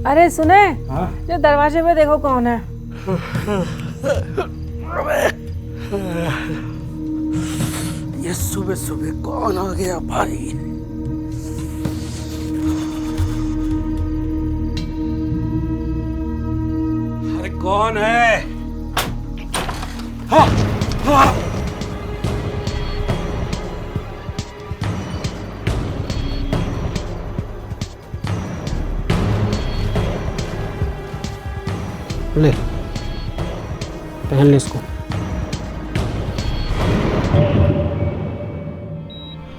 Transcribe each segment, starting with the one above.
अरे सुने, हाँ? जो दरवाजे पे देखो कौन है। ये सुबह सुबह कौन आ गया भाई? अरे कौन है? हाँ, हाँ। ले पहन ले इसको।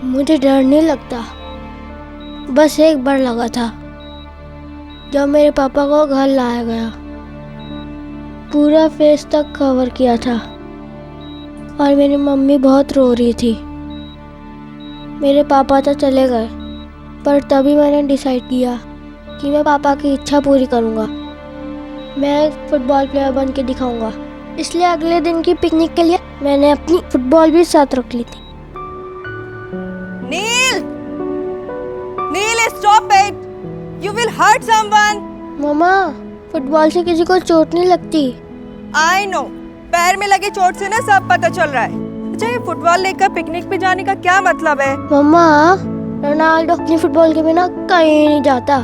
मुझे डर नहीं लगता, बस एक बार लगा था जब मेरे पापा को घर लाया गया। पूरा फेस तक कवर किया था और मेरी मम्मी बहुत रो रही थी। मेरे पापा तो चले गए, पर तभी मैंने डिसाइड किया कि मैं पापा की इच्छा पूरी करूंगा। मैं एक फुटबॉल प्लेयर बन के दिखाऊंगा। इसलिए अगले दिन की पिकनिक के लिए मैंने अपनी फुटबॉल भी साथ रख ली थी। Neel, Neel, stop it! You will hurt someone. मम्मा, फुटबॉल से किसी को चोट नहीं लगती। I know. पैर में लगे चोट से ना सब पता चल रहा है। अच्छा, ये फुटबॉल लेकर पिकनिक पे जाने का क्या मतलब है? मम्मा, रोनाल्डो अपनी फुटबॉल के बिना कहीं नहीं जाता।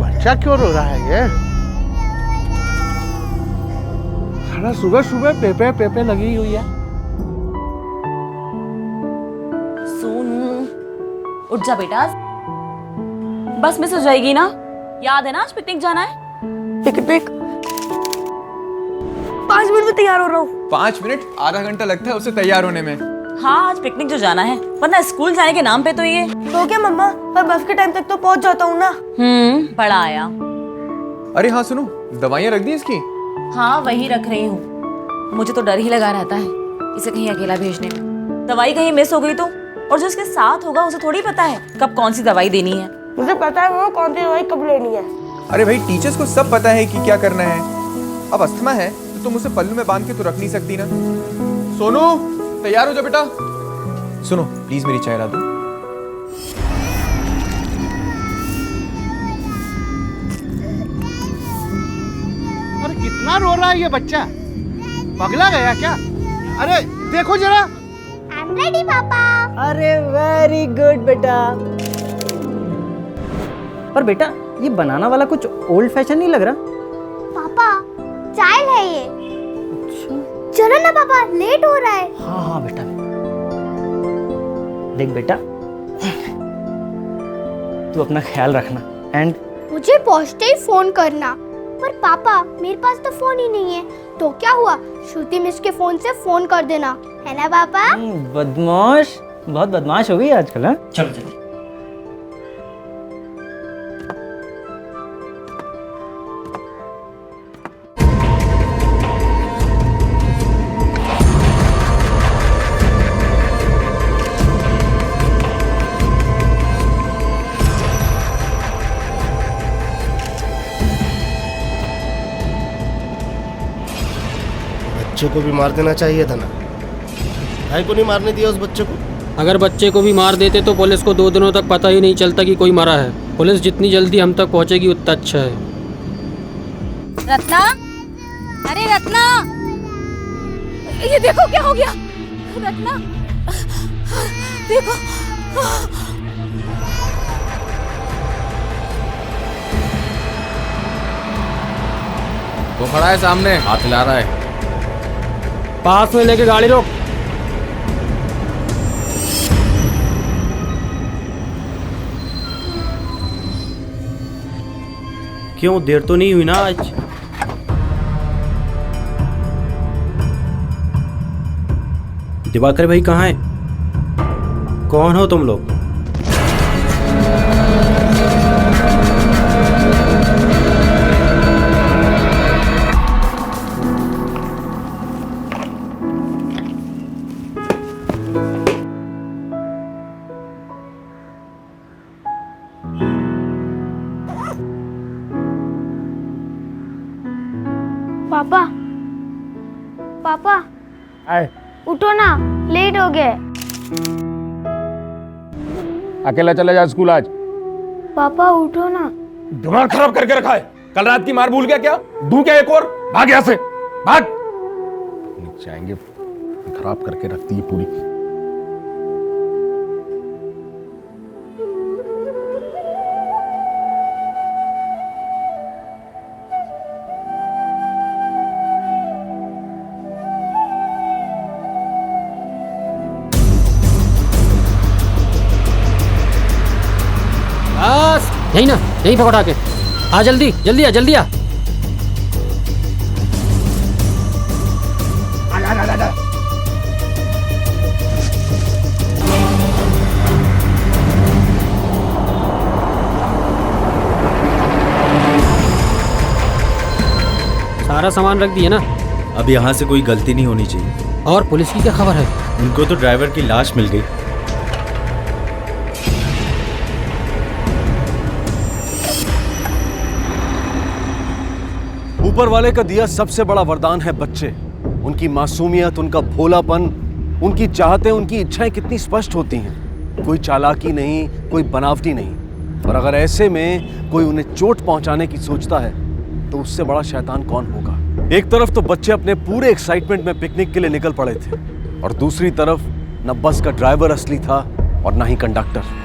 बच्चा क्यों रो रहा है ये? साला सुबह सुबह पेपे पेपे लगी हुई है। सोनू, उठ जा बेटा, बस मिस हो जाएगी ना। याद है ना आज पिकनिक जाना है? पिकनिक? 5 मिनट में तैयार हो रहा हूँ। 5 मिनट? आधा घंटा लगता है उसे तैयार होने में। हाँ, आज पिकनिक जो जाना है, वरना स्कूल जाने के नाम पे तो ये। तो क्या मम्मा, पर बस के टाइम तक तो पहुँच जाता हूँ ना। बड़ा आया। अरे हाँ सुनो, दवाइयाँ रख दी इसकी? हाँ, वही रख रही हूँ। मुझे तो डर ही लगा रहता है इसे कहीं अकेला भेजने में। दवाई कहीं मिस हो गई तो? और जो इसके साथ होगा उसे थोड़ी पता है कब कौन सी दवाई देनी है। मुझे पता है वो कौन सी दवाई कब लेनी है। अरे भाई, टीचर्स को सब पता है कि क्या करना है। अब अस्थमा है तो तुम उसे पल्लू में बांध के तो रख नहीं सकती ना। सोनू, तैयार हो जा बेटा। सुनो प्लीज, मेरी चाय ला दो। अरे कितना रो रहा है ये बच्चा? पगला गया क्या? अरे देखो जरा। I'm ready, पापा। अरे वेरी गुड बेटा। पर बेटा, ये बनाना वाला कुछ ओल्ड फैशन नहीं लग रहा? पापा, चाइल्ड है ये। चलो ना पापा, लेट हो रहा है। हाँ हाँ बेटा। देख बेटा, तू अपना ख्याल रखना एंड मुझे पहुंचते ही फोन करना। पर पापा, मेरे पास तो फोन ही नहीं है। तो क्या हुआ, श्रुति मिस के फोन से फोन कर देना, है ना पापा? बदमाश, बहुत बदमाश हो गई आजकल। हाँ, चलो चलो। बच्चे को भी मार देना चाहिए था ना। भाई को नहीं मारने दिया उस बच्चे को। अगर बच्चे को भी मार देते तो पुलिस को 2 दिनों तक पता ही नहीं चलता कि कोई मरा है। पुलिस जितनी जल्दी हम तक पहुंचेगी उतना अच्छा है। रत्ना, अरे रत्ना, ये देखो क्या हो गया। रत्ना, देखो। वो खड़ा है सामने, हाथ हिला रहा है। पास में लेके गाड़ी रोक। क्यों, देर तो नहीं हुई ना आज? दिवाकर भाई कहाँ है? कौन हो तुम लोग? पापा, पापा, आए। उठो ना, लेट हो गए। अकेला चला जा स्कूल आज। पापा उठो ना। दिमाग खराब करके रखा है। कल रात की मार भूल गया क्या? दूं क्या एक और? भाग यहाँ से, भाग। जाएंगे, खराब करके रखती है पूरी। बस यही ना, यही पकड़ा के आ, जल्दी जल्दी आ, जल्दी आ। सारा सामान रख दिया ना? अब यहाँ से कोई गलती नहीं होनी चाहिए। और पुलिस की क्या खबर है? उनको तो ड्राइवर की लाश मिल गई। ऊपर वाले का दिया सबसे बड़ा वरदान है बच्चे। उनकी मासूमियत, उनका भोलापन, उनकी चाहतें, उनकी इच्छाएं कितनी स्पष्ट होती हैं। कोई चालाकी नहीं, कोई बनावटी नहीं। और अगर ऐसे में कोई उन्हें चोट पहुंचाने की सोचता है तो उससे बड़ा शैतान कौन होगा। एक तरफ तो बच्चे अपने पूरे एक्साइटमेंट में पिकनिक के लिए निकल पड़े थे और दूसरी तरफ न बस का ड्राइवर असली था और न ही कंडक्टर।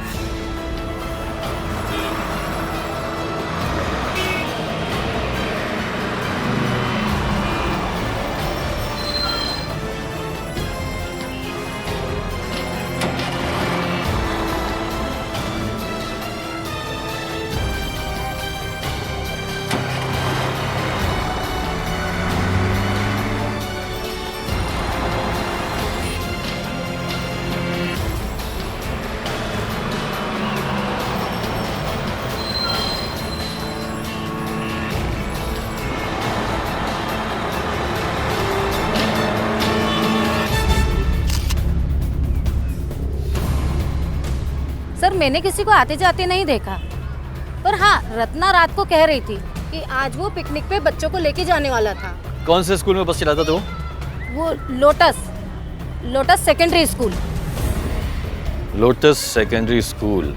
सर, मैंने किसी को आते जाते नहीं देखा, पर हाँ, रत्ना रात को कह रही थी कि आज वो पिकनिक पे बच्चों को लेके जाने वाला था। कौन से स्कूल में बस चलाता था वो Lotus Secondary School. Lotus Secondary School.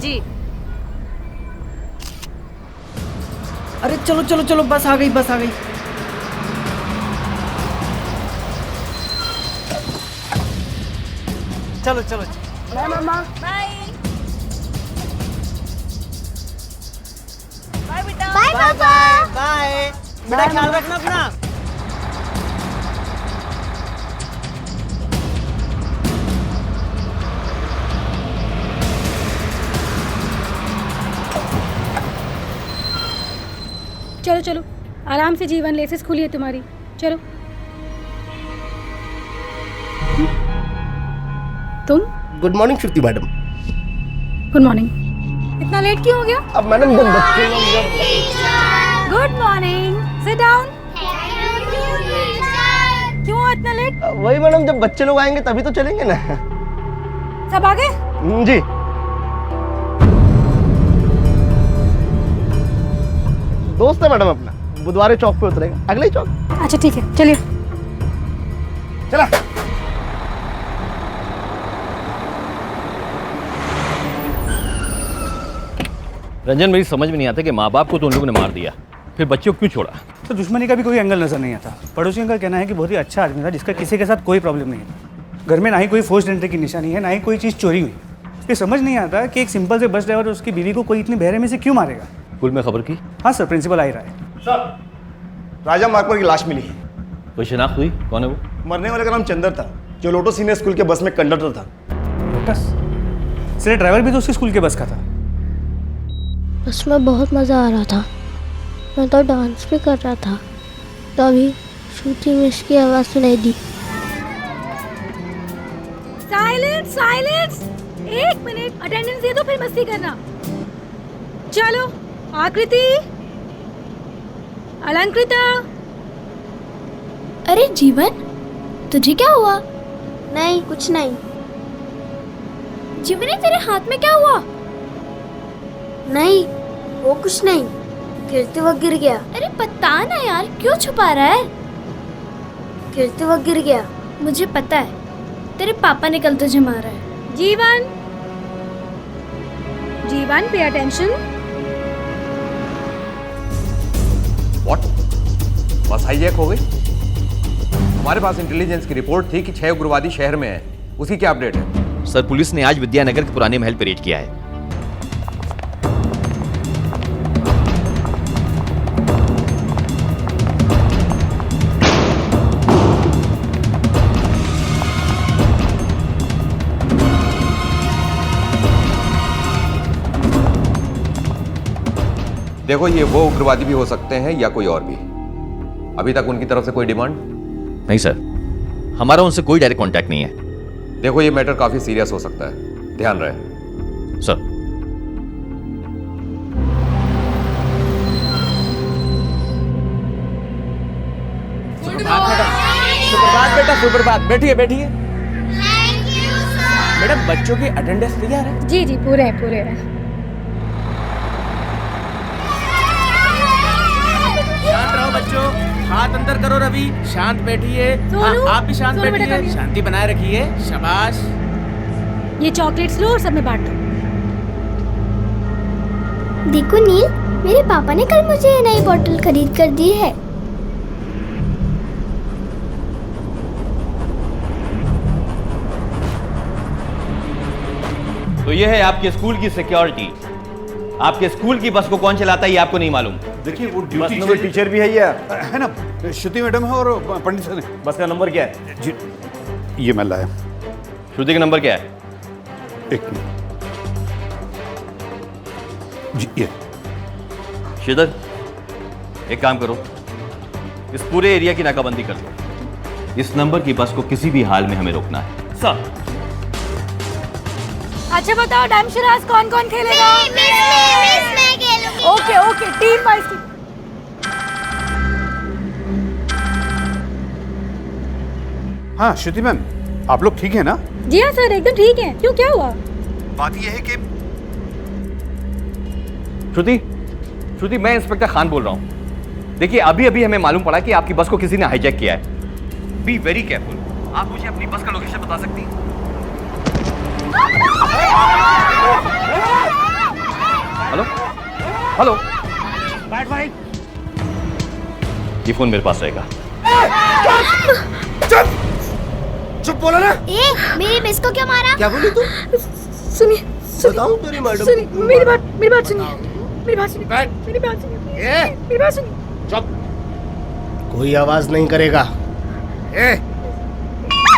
जी। अरे चलो चलो चलो, बस आ गई, बस आ गई। चलो चलो। बाय मामा। बाय बाय बेटा। बाय पापा। बाय बेटा, ख्याल रखना अपना। चलो चलो, आराम से जीवन, लेसेस खुली है तुम्हारी, चलो। तुम? गुड मॉर्निंग श्रुति मैडम। Good morning. इतना लेट क्यों हो गया? अब मैडम जब बच्चे गुड मॉर्निंग, सिट डाउन। क्यों इतना लेट? वही मैडम, जब बच्चे लोग आएंगे तभी तो चलेंगे ना। सब आ गए? जी। दोस्त है मैडम अपना, बुधवार चौक पे उतरेगा, अगले ही चौक। अच्छा ठीक है, चलिए। चला। रंजन, मेरी समझ में नहीं आता कि माँ बाप को तो उन लोगों ने मार दिया, फिर बच्चों को क्यों छोड़ा? तो दुश्मनी का भी कोई एंगल नजर नहीं आता। पड़ोसियों का कहना है कि बहुत ही अच्छा आदमी था जिसका किसी के साथ कोई प्रॉब्लम नहीं है। घर में ना ही कोई फोर्स्ड एंट्री की निशानी है, ना ही कोई चीज़ चोरी हुई। ये समझ नहीं आता कि एक सिंपल से बस ड्राइवर और उसकी बीवी को कोई इतनी बहरे में से क्यों मारेगा। स्कूल में खबर की? हाँ सर, प्रिंसिपल आ ही रहा है। सर, राजा मार्कपर की लाश मिली है। कोई शिनाख्त हुई? कौन है वो? मरने वाले का नाम चंदर था, जो लोटो सीनियर स्कूल के बस में कंडक्टर था। लोटस? सर, ड्राइवर भी तो उसके स्कूल के बस का था। बस में बहुत मज़ा आ रहा था, मैं तो डांस भी कर रहा था, तभी श्रुति मिस की आवाज़ सुनाई दी। साइलेंस साइलेंस, 1 मिनट अटेंडेंस दे दो, फिर मस्ती करना। चलो, आकृति, अलंकृता। अरे जीवन, तुझे क्या हुआ? नहीं, कुछ नहीं। जीवन, तेरे हाथ में क्या हुआ? नहीं, वो कुछ नहीं, गिरते वक्त गिर गया। अरे पता ना यार, क्यों छुपा रहा है? गिरते वक्त गिर गया। मुझे पता है तेरे पापा ने कल तुझे मारा है। जीवन, जीवन पे अटेंशन। व्हाट? बस हाईजैक हो गई? हमारे पास इंटेलिजेंस की रिपोर्ट थी कि 6 उग्रवादी शहर में है। उसकी क्या अपडेट है? सर, पुलिस ने आज विद्यानगर के पुराने महल पर रेड किया है। देखो, ये वो उग्रवादी भी हो सकते हैं या कोई और भी। अभी तक उनकी तरफ से कोई डिमांड? नहीं सर, हमारा उनसे कोई डायरेक्ट कांटेक्ट नहीं है। देखो, ये मैटर काफी सीरियस हो सकता है, ध्यान रहे। सर, सुप्रभात बेटा, सुप्रभात। बैठिए बैठिए। मैडम, बच्चों की अटेंडेंस तैयार है? जी जी, पूरे हैं पूरे हैं। शांत रहो बच्चों, हाथ अंदर करो। रवि, शांत बैठिए। हाँ, आप भी शांत बैठिए, शांति बनाए रखिए। शाबाश। ये चॉकलेट्स लो और सब में बांट दो। देखो नील, मेरे पापा ने कल मुझे ये नई बोतल खरीद कर दी है। तो ये है आपके स्कूल की सिक्योरिटी। आपके स्कूल की बस को कौन चलाता है ये आपको नहीं मालूम? देखिए, वो ड्यूटी टीचर भी है ये, है ना? श्रुति मैडम है और पंडित सर है। बस का नंबर क्या है? जी, ये मैं लाया। श्रुति का नंबर क्या है? एक मिनट जी, ये। श्रीधर, एक काम करो, इस पूरे एरिया की नाकाबंदी कर दो। इस नंबर की बस को किसी भी हाल में हमें रोकना है। सर। अच्छा बताओ, डैम शराज कौन कौन खेलेगा? मैं खेलूंगी। Okay okay, team wise team. हाँ श्रुति मैम, आप लोग ठीक है ना? जी हाँ सर, एकदम ठीक है। क्यों, क्या हुआ? बात यह है कि श्रुति, मैं इंस्पेक्टर खान बोल रहा हूँ। देखिए, अभी अभी हमें मालूम पड़ा कि आपकी बस को किसी ने हाईजैक किया है। Be very careful. आप मुझे अपनी बस का लोकेशन बता सकती हैं? हेलो हेलो, बैठ भाई। ये फोन मेरे पास रहेगा। चुप बोला ना। मेरी मिस को क्यों मारा? क्या बोली तू? सुनिए, बताऊं तेरी मैडम? सुनिए, मेरी बात सुनिए। मेरी बात सुनिए। मेरी बात सुनिए। मेरी बात सुनिए। चुप। कोई आवाज नहीं करेगा।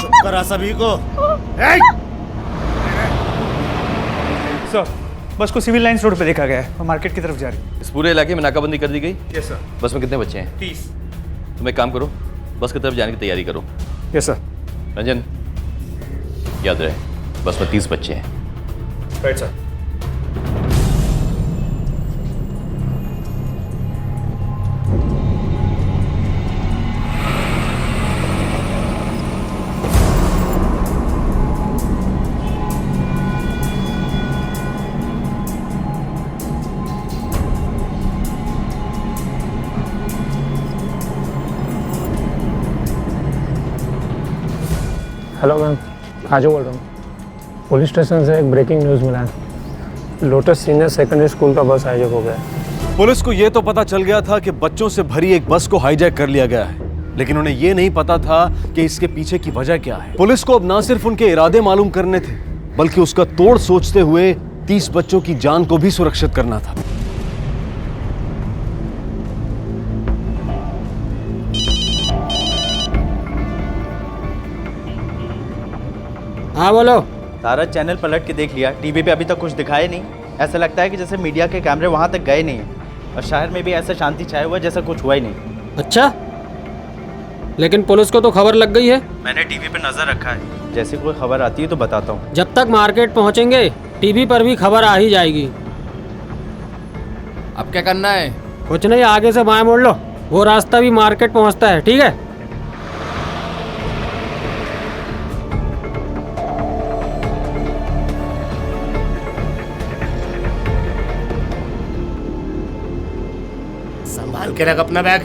चुप करा सभी को। सर, बस को सिविल लाइंस रोड पे देखा गया है और मार्केट की तरफ जा रही है। इस पूरे इलाके में नाकाबंदी कर दी गई? Yes sir. बस में कितने बच्चे हैं? 30। तुम एक काम करो, बस की तरफ जाने की तैयारी करो। Yes sir. रंजन, याद रहे, बस में 30 बच्चे हैं। Right sir. हेलो मैम, आजू बोल रहा हूँ। पुलिस स्टेशन से एक ब्रेकिंग न्यूज़ मिला है। लोटस सीनियर सेकेंडरी स्कूल का बस हाईजैक हो गया है। पुलिस को यह तो पता चल गया था कि बच्चों से भरी एक बस को हाईजैक कर लिया गया है, लेकिन उन्हें यह नहीं पता था कि इसके पीछे की वजह क्या है। पुलिस को अब ना सिर्फ उनके इरादे मालूम करने थे, बल्कि उसका तोड़ सोचते हुए 30 बच्चों की जान को भी सुरक्षित करना था। हाँ बोलो। सारा चैनल पलट के देख लिया, टीवी पे अभी तक कुछ दिखाया नहीं। ऐसा लगता है कि जैसे मीडिया के कैमरे वहां तक गए नहीं हैं और शहर में भी ऐसा शांति छाया हुआ जैसा कुछ हुआ ही नहीं। अच्छा, लेकिन पुलिस को तो खबर लग गई है। मैंने टीवी पे नजर रखा है, जैसे कोई खबर आती है तो बताता हूँ। जब तक मार्केट पहुंचेंगे टीवी पर भी खबर आ ही जाएगी। अब क्या करना है? कुछ नहीं, आगे से बाएं मोड़ लो, वो रास्ता भी मार्केट पहुंचता है। ठीक है? संभाल के रख अपना बैग।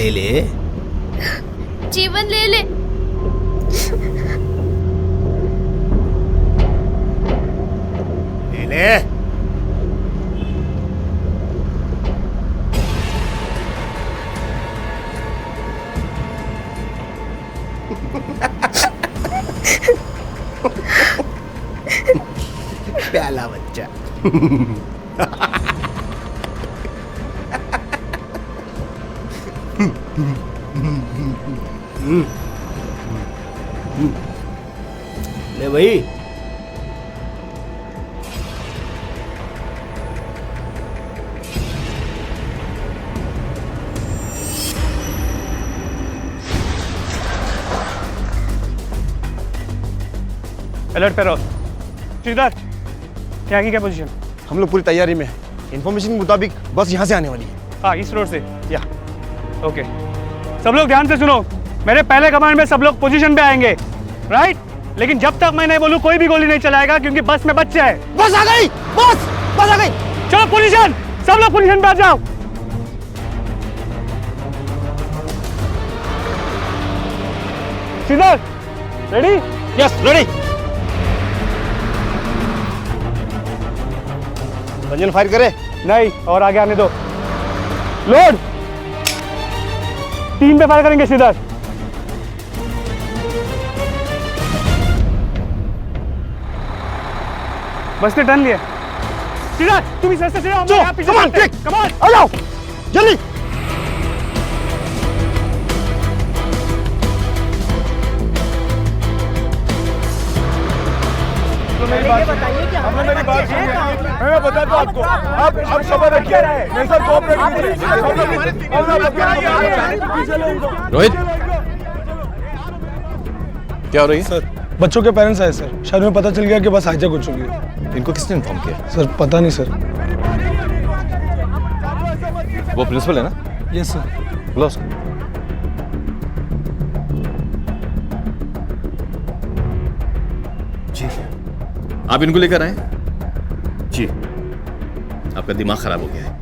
ले ले। जीवन ले ले। ले ले। प्याला बच्चा। ले भाई। अलर्ट पे रहो। श्रीधर, यहाँ की क्या पोजीशन? हम लोग पूरी तैयारी में हैं। इन्फॉर्मेशन के मुताबिक बस यहाँ से आने वाली है। हाँ, इस रोड से। या ओके, सब लोग ध्यान से सुनो। मेरे पहले कमांड में सब लोग पोजीशन पे आएंगे, राइट? लेकिन जब तक मैं नहीं बोलूं कोई भी गोली नहीं चलाएगा, क्योंकि बस में बच्चे हैं। बस आ गई, बस आ गई। चलो पोजीशन, सब लोग पोजीशन पे आ जाओ। Shridhar, ready? Yes, ready. Ranjan fire करे? नहीं, और आगे आने दो। लोड। 3 पे फायर करेंगे श्रीधर। बस ने टर्न लिया। श्रीधर, तुम इस रास्ते से आओ, मैं यहाँ पीछे चलते हैं। कम ऑन, आ जाओ जल्दी। मेरी बात सुनिए। मैं बता दूं आपको, आप सबर रखिए, मेरे साथ कोऑपरेट कीजिए। रोहित, क्या हो रही है? सर, बच्चों के पेरेंट्स आए सर। शायद में पता चल गया कि बस हाईजैक हो चुकी है। इनको किसने इन्फॉर्म किया? सर पता नहीं सर। वो प्रिंसिपल है ना? Yes sir. बुलाओ उसको। जी, आप इनको लेकर आए? जी, आपका दिमाग खराब हो गया है।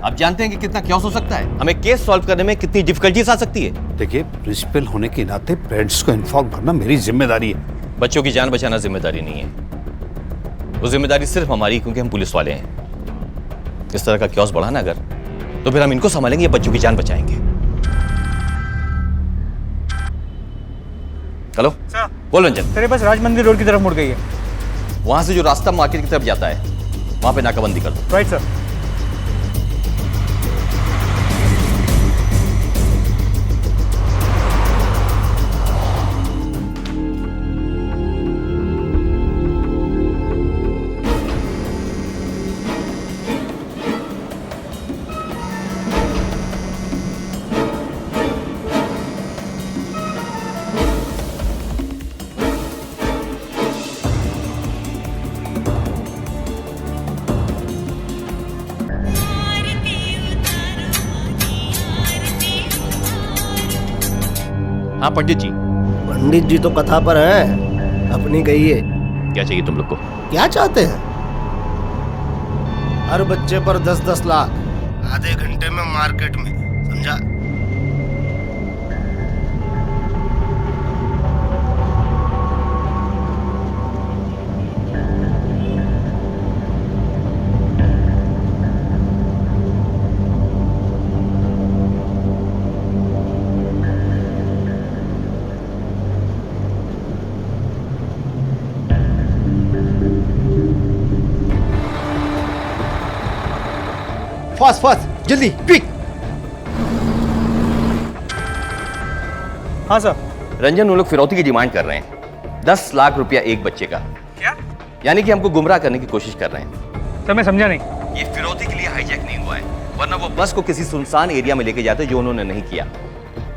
आप जानते हैं कि कितना क्या हो सकता है? हमें केस सॉल्व करने में कितनी डिफिकल्टीज आ सकती है। देखिए, प्रिंसिपल होने के नाते पेरेंट्स को इन्फॉर्म करना मेरी जिम्मेदारी है। बच्चों की जान बचाना जिम्मेदारी नहीं है, वो जिम्मेदारी सिर्फ हमारी, क्योंकि हम पुलिस वाले हैं। इस तरह का क्योस बढ़ा ना अगर, तो फिर हम इनको संभालेंगे या बच्चों की जान बचाएंगे? हेलो बोल रंजन। तेरे पास राज मंदिर रोड की तरफ मुड़ गई है। वहां से जो रास्ता मार्केट की तरफ जाता है, वहां पे नाकाबंदी कर दो। Right sir. हाँ पंडित जी। पंडित जी तो कथा पर हैं, अपनी गई है। क्या चाहिए तुम लोग को? क्या चाहते हैं? हर बच्चे पर 10-10 लाख, आधे घंटे में मार्केट में, समझा? फास्ट फास्ट, जल्दी, क्विक। हाँ सर। रंजन, वो लोग फिरौती की डिमांड कर रहे हैं, 10 लाख रुपया एक बच्चे का। क्या? यानी कि हमको गुमराह करने की कोशिश कर रहे हैं। सर मैं समझा नहीं। ये फिरौती के लिए हाईजैक नहीं हुआ है, वरना वो बस को किसी सुनसान एरिया में लेके जाते, जो उन्होंने नहीं किया।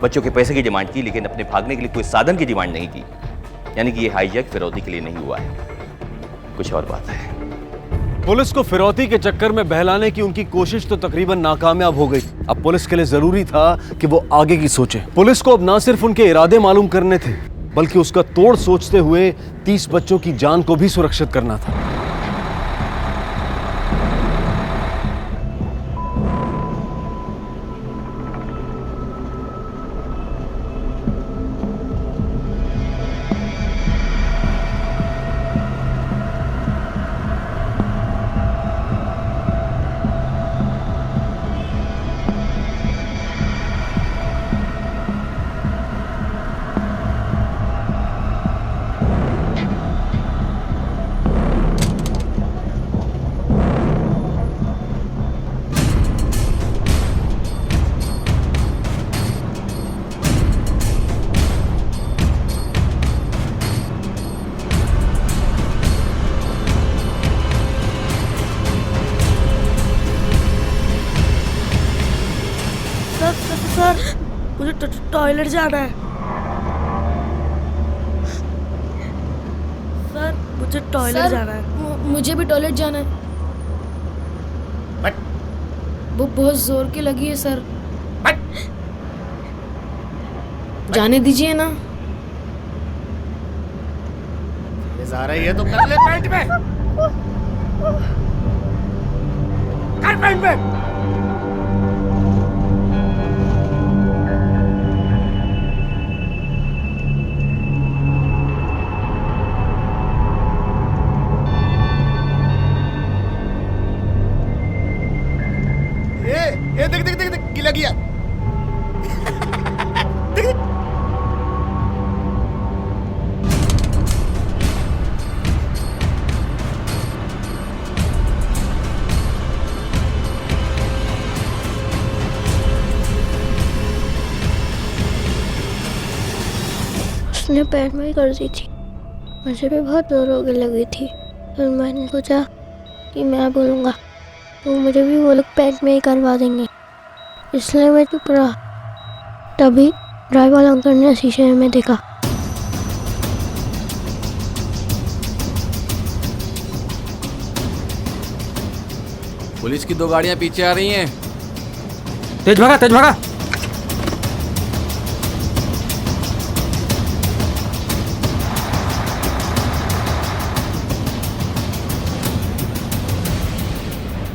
बच्चों के पैसे की डिमांड की, लेकिन अपने भागने के लिए कोई साधन की डिमांड नहीं की। यानी कि ये हाईजैक फिरौती के लिए नहीं हुआ है, कुछ और बात है। पुलिस को फिरौती के चक्कर में बहलाने की उनकी कोशिश तो तकरीबन नाकामयाब हो गई। अब पुलिस के लिए जरूरी था कि वो आगे की सोचे। पुलिस को अब ना सिर्फ उनके इरादे मालूम करने थे, बल्कि उसका तोड़ सोचते हुए 30 बच्चों की जान को भी सुरक्षित करना था। मुझे टॉयलेट जाना है। सर मुझे टॉयलेट जाना है। मुझे भी टॉयलेट जाना है। वो बहुत जोर की लगी है सर। जाने दीजिए ना। ये जा रही है तो कर ले पेंट में। कर पेंट में। ये देख देख देख देख गिला गया। देख देख। उसने पैर में ही कर दी थी। मुझे भी बहुत जोर होने लगी थी। फिर मैंने सोचा कि मैं बोलूँगा तो मुझे भी वो लोग पैंट में ही करवा देंगे, इसलिए मैं चुप रहा। तभी ड्राइवर वाला अंकल ने शीशे में देखा। पुलिस की 2 गाड़ियां पीछे आ रही हैं। तेज भागा, तेज भागा।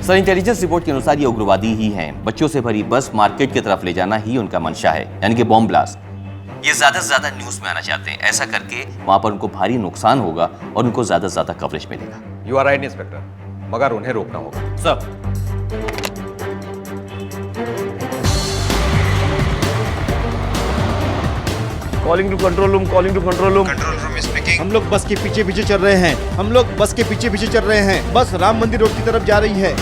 सर, इंटेलिजेंस रिपोर्ट के अनुसार ये उग्रवादी ही हैं। बच्चों से भरी बस मार्केट की तरफ ले जाना ही उनका मंशा है, यानी कि बॉम्ब ब्लास्ट। ये ज्यादा से ज्यादा न्यूज में आना चाहते हैं। ऐसा करके वहां पर उनको भारी नुकसान होगा और उनको ज्यादा से ज्यादा कवरेज मिलेगा। यू आर राइट इंस्पेक्टर, मगर उन्हें रोकना होगा। Sir, calling to control room, calling to control room. Control room speaking. हम लोग बस के पीछे पीछे चल रहे हैं। हम लोग बस के पीछे पीछे चल रहे हैं। बस राम मंदिर रोड की तरफ जा रही है।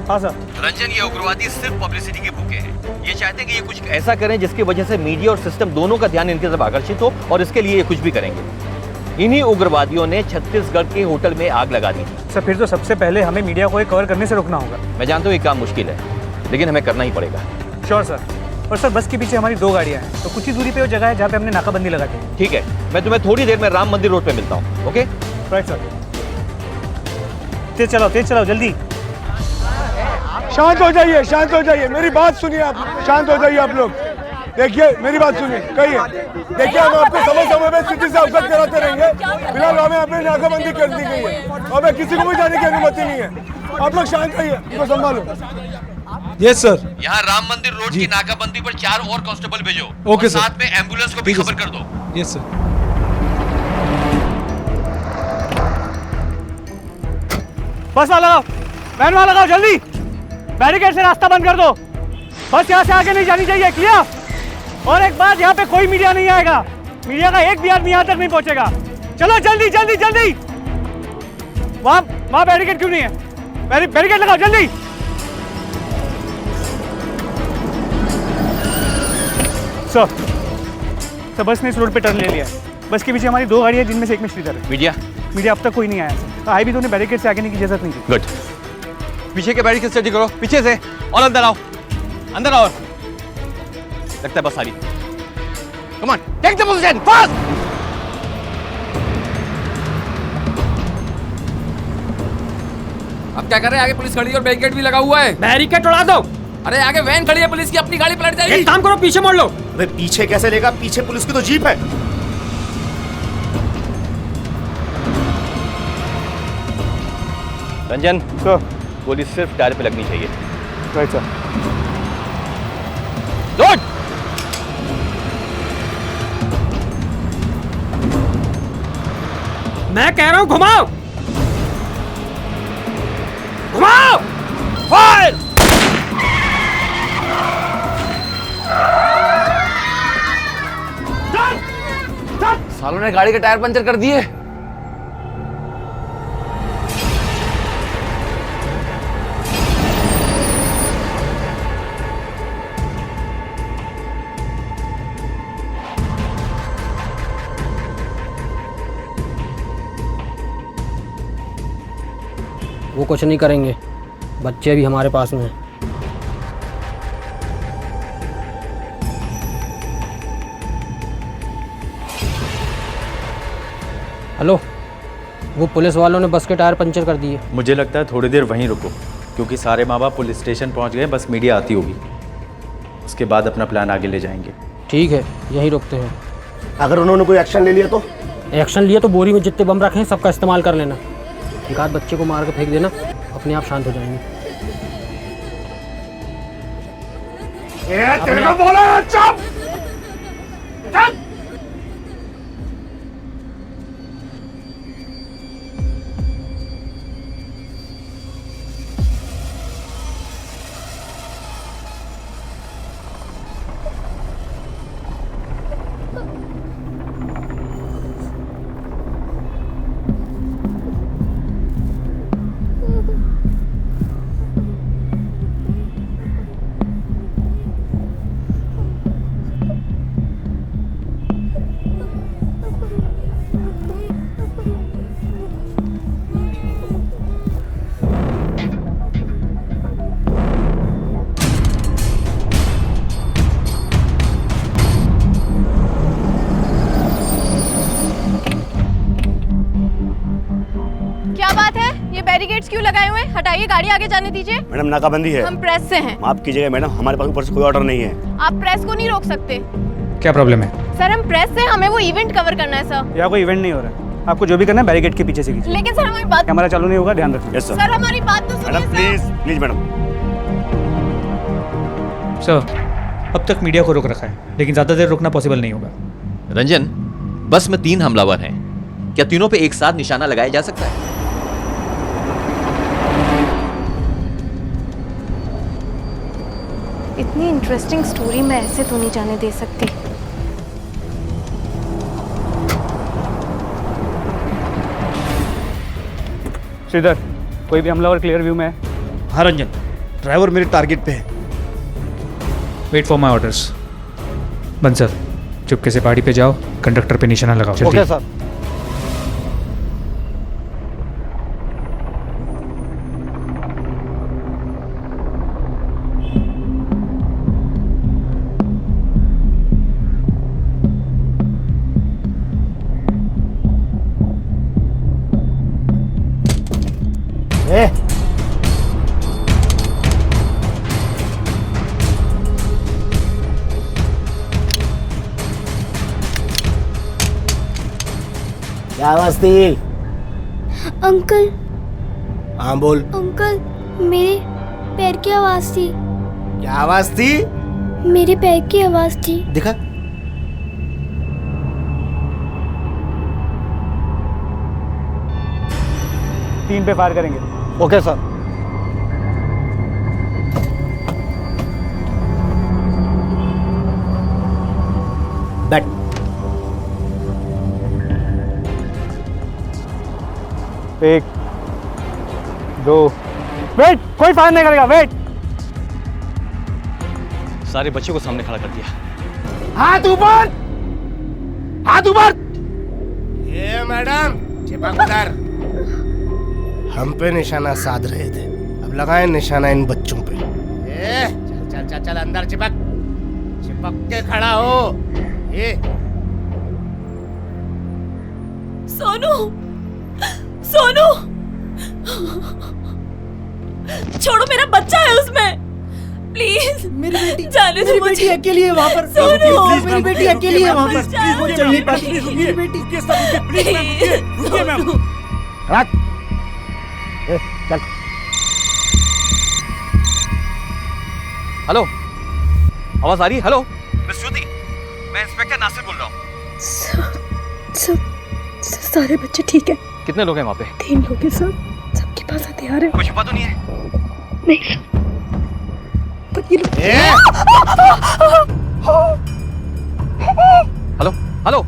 हाँ सर। रंजन, ये उग्रवादी सिर्फ पब्लिसिटी के भूखे हैं। ये चाहते हैं कि ये कुछ ऐसा करें जिसकी वजह से मीडिया और सिस्टम दोनों का ध्यान इनकी तरफ आकर्षित हो, और इसके लिए ये कुछ भी करेंगे। इन्हीं उग्रवादियों ने छत्तीसगढ़ के होटल में आग लगा दी थी। सर, फिर तो सबसे पहले हमें मीडिया को कवर करने से रोकना होगा। मैं जानता हूँ ये काम मुश्किल है, लेकिन हमें करना ही पड़ेगा। Sure sir. और सर, बस के पीछे हमारी 2 गाड़ियाँ हैं, तो कुछ ही दूरी पे वो जगह है जहाँ पे हमने नाकाबंदी लगा दी है। ठीक है, मैं तुम्हें थोड़ी देर में राम मंदिर रोड पे मिलता हूँ। Okay, right sir. तेज चलाओ जल्दी। शांत हो जाइए, शांत हो जाइए। मेरी बात सुनिए आप, शांत हो जाइए आप लोग। देखिए, मेरी बात सुनिए, कहिए। देखिए, हम आपको समय समय में स्थिति से अवगत कराते रहेंगे। फिलहाल हमें अपनी नाकाबंदी कर दी गई है। हमें किसी को भी जाने की अनुमति नहीं है। आप लोग शांत रहिए, इनको संभालो। Yes sir. यहाँ राम मंदिर रोड की नाकाबंदी पर 4 और कांस्टेबल भेजो। Okay sir. साथ में एम्बुलेंस को भी खबर कर दो। Yes sir. बस वाला लगाओ, वैन वाला लगाओ, जल्दी। बैरिकेड से रास्ता बंद कर दो। बस यहाँ से आगे नहीं जानी चाहिए। क्लियर? और एक बात, यहाँ पे कोई मीडिया नहीं आएगा। मीडिया का एक भी आदमी यहाँ तक नहीं पहुँचेगा। चलो जल्दी जल्दी जल्दी। वहाँ बैरिकेड क्यों नहीं है? बैरिकेड लगाओ जल्दी। सर, बस ने इस रोड पे टर्न ले लिया है। बस के पीछे हमारी 2 गाड़ियाँ, जिनमें से एक में श्रीधर है। मीडिया अब तक कोई नहीं आया सर। आए भी तो उन्हें बैरिकेड से आगे नहीं की इजाजत नहीं थी। गुड। पीछे के बैरिकेड स्टडी करो, पीछे से। और अंदर आओ, अंदर आओ। लगता है बस आ रही। Come on, take the position fast. अब क्या कर रहे हैं? आगे पुलिस खड़ी है और बैरिकेड भी लगा हुआ है। बैरिकेड उड़ा दो। अरे आगे वैन खड़ी है पुलिस की, अपनी गाड़ी पलट जाएगी। एक काम करो, पीछे मोड़ लो। अबे पीछे कैसे लेगा? पीछे पुलिस की तो जीप है। रंजन सर, गोली सिर्फ टायर पे लगनी चाहिए। Right sir. लोड। मैं कह रहा हूं घुमाओ, घुमाओ। फायर। सालों ने गाड़ी के टायर पंचर कर दिए। वो कुछ नहीं करेंगे। बच्चे अभी हमारे पास में हैं। हेलो, वो पुलिस वालों ने बस के टायर पंचर कर दिए। मुझे लगता है थोड़ी देर वहीं रुको, क्योंकि सारे माँ बाप पुलिस स्टेशन पहुँच गए, बस मीडिया आती होगी, उसके बाद अपना प्लान आगे ले जाएंगे। ठीक है, यहीं रुकते हैं। अगर उन्होंने कोई एक्शन ले लिया तो? एक्शन लिया तो बोरी में जितने बम रखे हैं सबका इस्तेमाल कर लेना। एक आध बच्चे को मार के फेंक देना, अपने आप शांत हो जाएंगे। तेरे को बोला चुप! चुप! क्या बात है? ये बैरिकेड्स क्यों लगाए हुए हैं? हटाइए, गाड़ी आगे जाने दीजिए। मैडम नाकाबंदी है। हम प्रेस से हैं। माफ कीजिएगा मैडम, हमारे पास ऊपर से कोई ऑर्डर नहीं है। आप प्रेस को नहीं रोक सकते। क्या प्रॉब्लम है? सर हम प्रेस से, हमें वो इवेंट कवर करना है सर। यहाँ कोई इवेंट नहीं हो रहा है, आपको जो भी करना है बैरिकेड के पीछे से कीजिए। लेकिन सर हमारी बात, कैमरा चालू नहीं होगा, ध्यान रखिए। यस सर हमारी बात तो सुनिए। Please please madam. सर अब तक मीडिया को रोक रखा है, लेकिन ज़्यादा देर रुकना पॉसिबल नहीं होगा। रंजन, बस में 3 हमलावर हैं, क्या तीनों पे एक साथ निशाना लगाया जा सकता है? इतनी इंटरेस्टिंग स्टोरी मैं ऐसे तो नहीं जाने दे सकती। श्रीधर, कोई भी हमलावर क्लियर व्यू में है? हाँ रंजन, ड्राइवर मेरे टारगेट पे है। Wait for my orders. बंसर, चुपके से पहाड़ी पे जाओ, कंडक्टर पे निशाना लगाओ। Okay sir. क्या आवाज थी? अंकल। हाँ बोल। अंकल, मेरे पैर की आवाज थी। क्या आवाज थी? मेरे पैर की आवाज थी। दिखा। तीन पे फायर करेंगे। Okay sir. बैठ। एक, दो, वेट, कोई फायर नहीं करेगा, वेट। सारे बच्चों को सामने खड़ा कर दिया। हाथ ऊपर, हाथ ऊपर। ये मैडम चिपक उधर। हम पे निशाना साध रहे थे, अब लगाए निशाना इन बच्चों पे। चल चल चल चल अंदर चिपक, चिपक के खड़ा हो। ये सोनू, सोनू, छोड़ो, मेरा बच्चा है उसमें, प्लीज। मेरी बेटी, जाने दो मेरी मुझे। बेटी अकेली है वहाँ पर। सोनू, मेरी बेटी अकेली है वहाँ पर। वो चल नहीं पाती। मेरी बेटी। रुकिए मैम। चल। हेलो, आवाज आ रही है? हेलो मिस ज्योति, मैं इंस्पेक्टर नासिर बोल रहा हूँ। सारे बच्चे ठीक है? कितने लोग हैं वहाँ पे? 3 लोग हैं सर, सबके पास हथियार है। कोई छुपा तो नहीं है? नहीं, पर ये लोग। हेलो हेलो,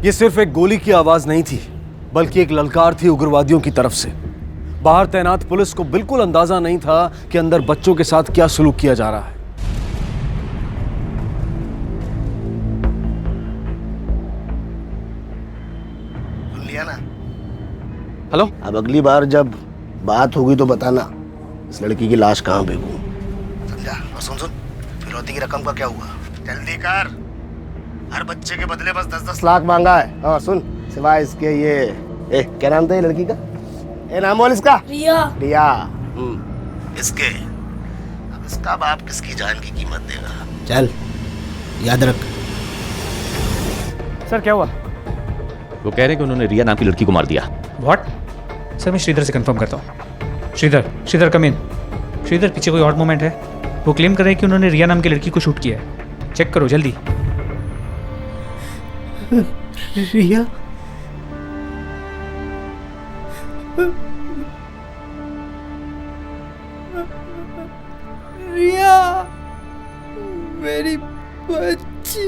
ये सिर्फ एक गोली की आवाज नहीं थी, बल्कि एक ललकार थी उग्रवादियों की तरफ से। बाहर तैनात पुलिस को बिल्कुल अंदाजा नहीं था कि अंदर बच्चों के साथ क्या सलूक किया जा रहा है। लिया ना? हेलो। अब अगली बार जब बात होगी तो बताना इस लड़की की लाश कहाँ फेंकूं। समझा? और सुन फिरौती की रकम का क्या हुआ? जल्दी कर। हर बच्चे के बदले बस 10-10 लाख मांगा है। और सुन, सिवाय इसके ये क्या नाम था ये लड़की का? नाम बोल इसका। रिया। इसके अब इसका बाप किसकी जान की कीमत देगा? चल याद रख। सर क्या हुआ? वो कह रहे हैं कि उन्होंने रिया नाम की लड़की को मार दिया। व्हाट? सर मैं श्रीधर से कंफर्म करता हूँ। श्रीधर कम इन। श्रीधर पीछे कोई और मोमेंट है? वो क्लेम कर रहे हैं कि उन्होंने रिया नाम की लड़की को शूट किया है। चेक करो जल्दी। रिया? रिया मेरी बच्ची।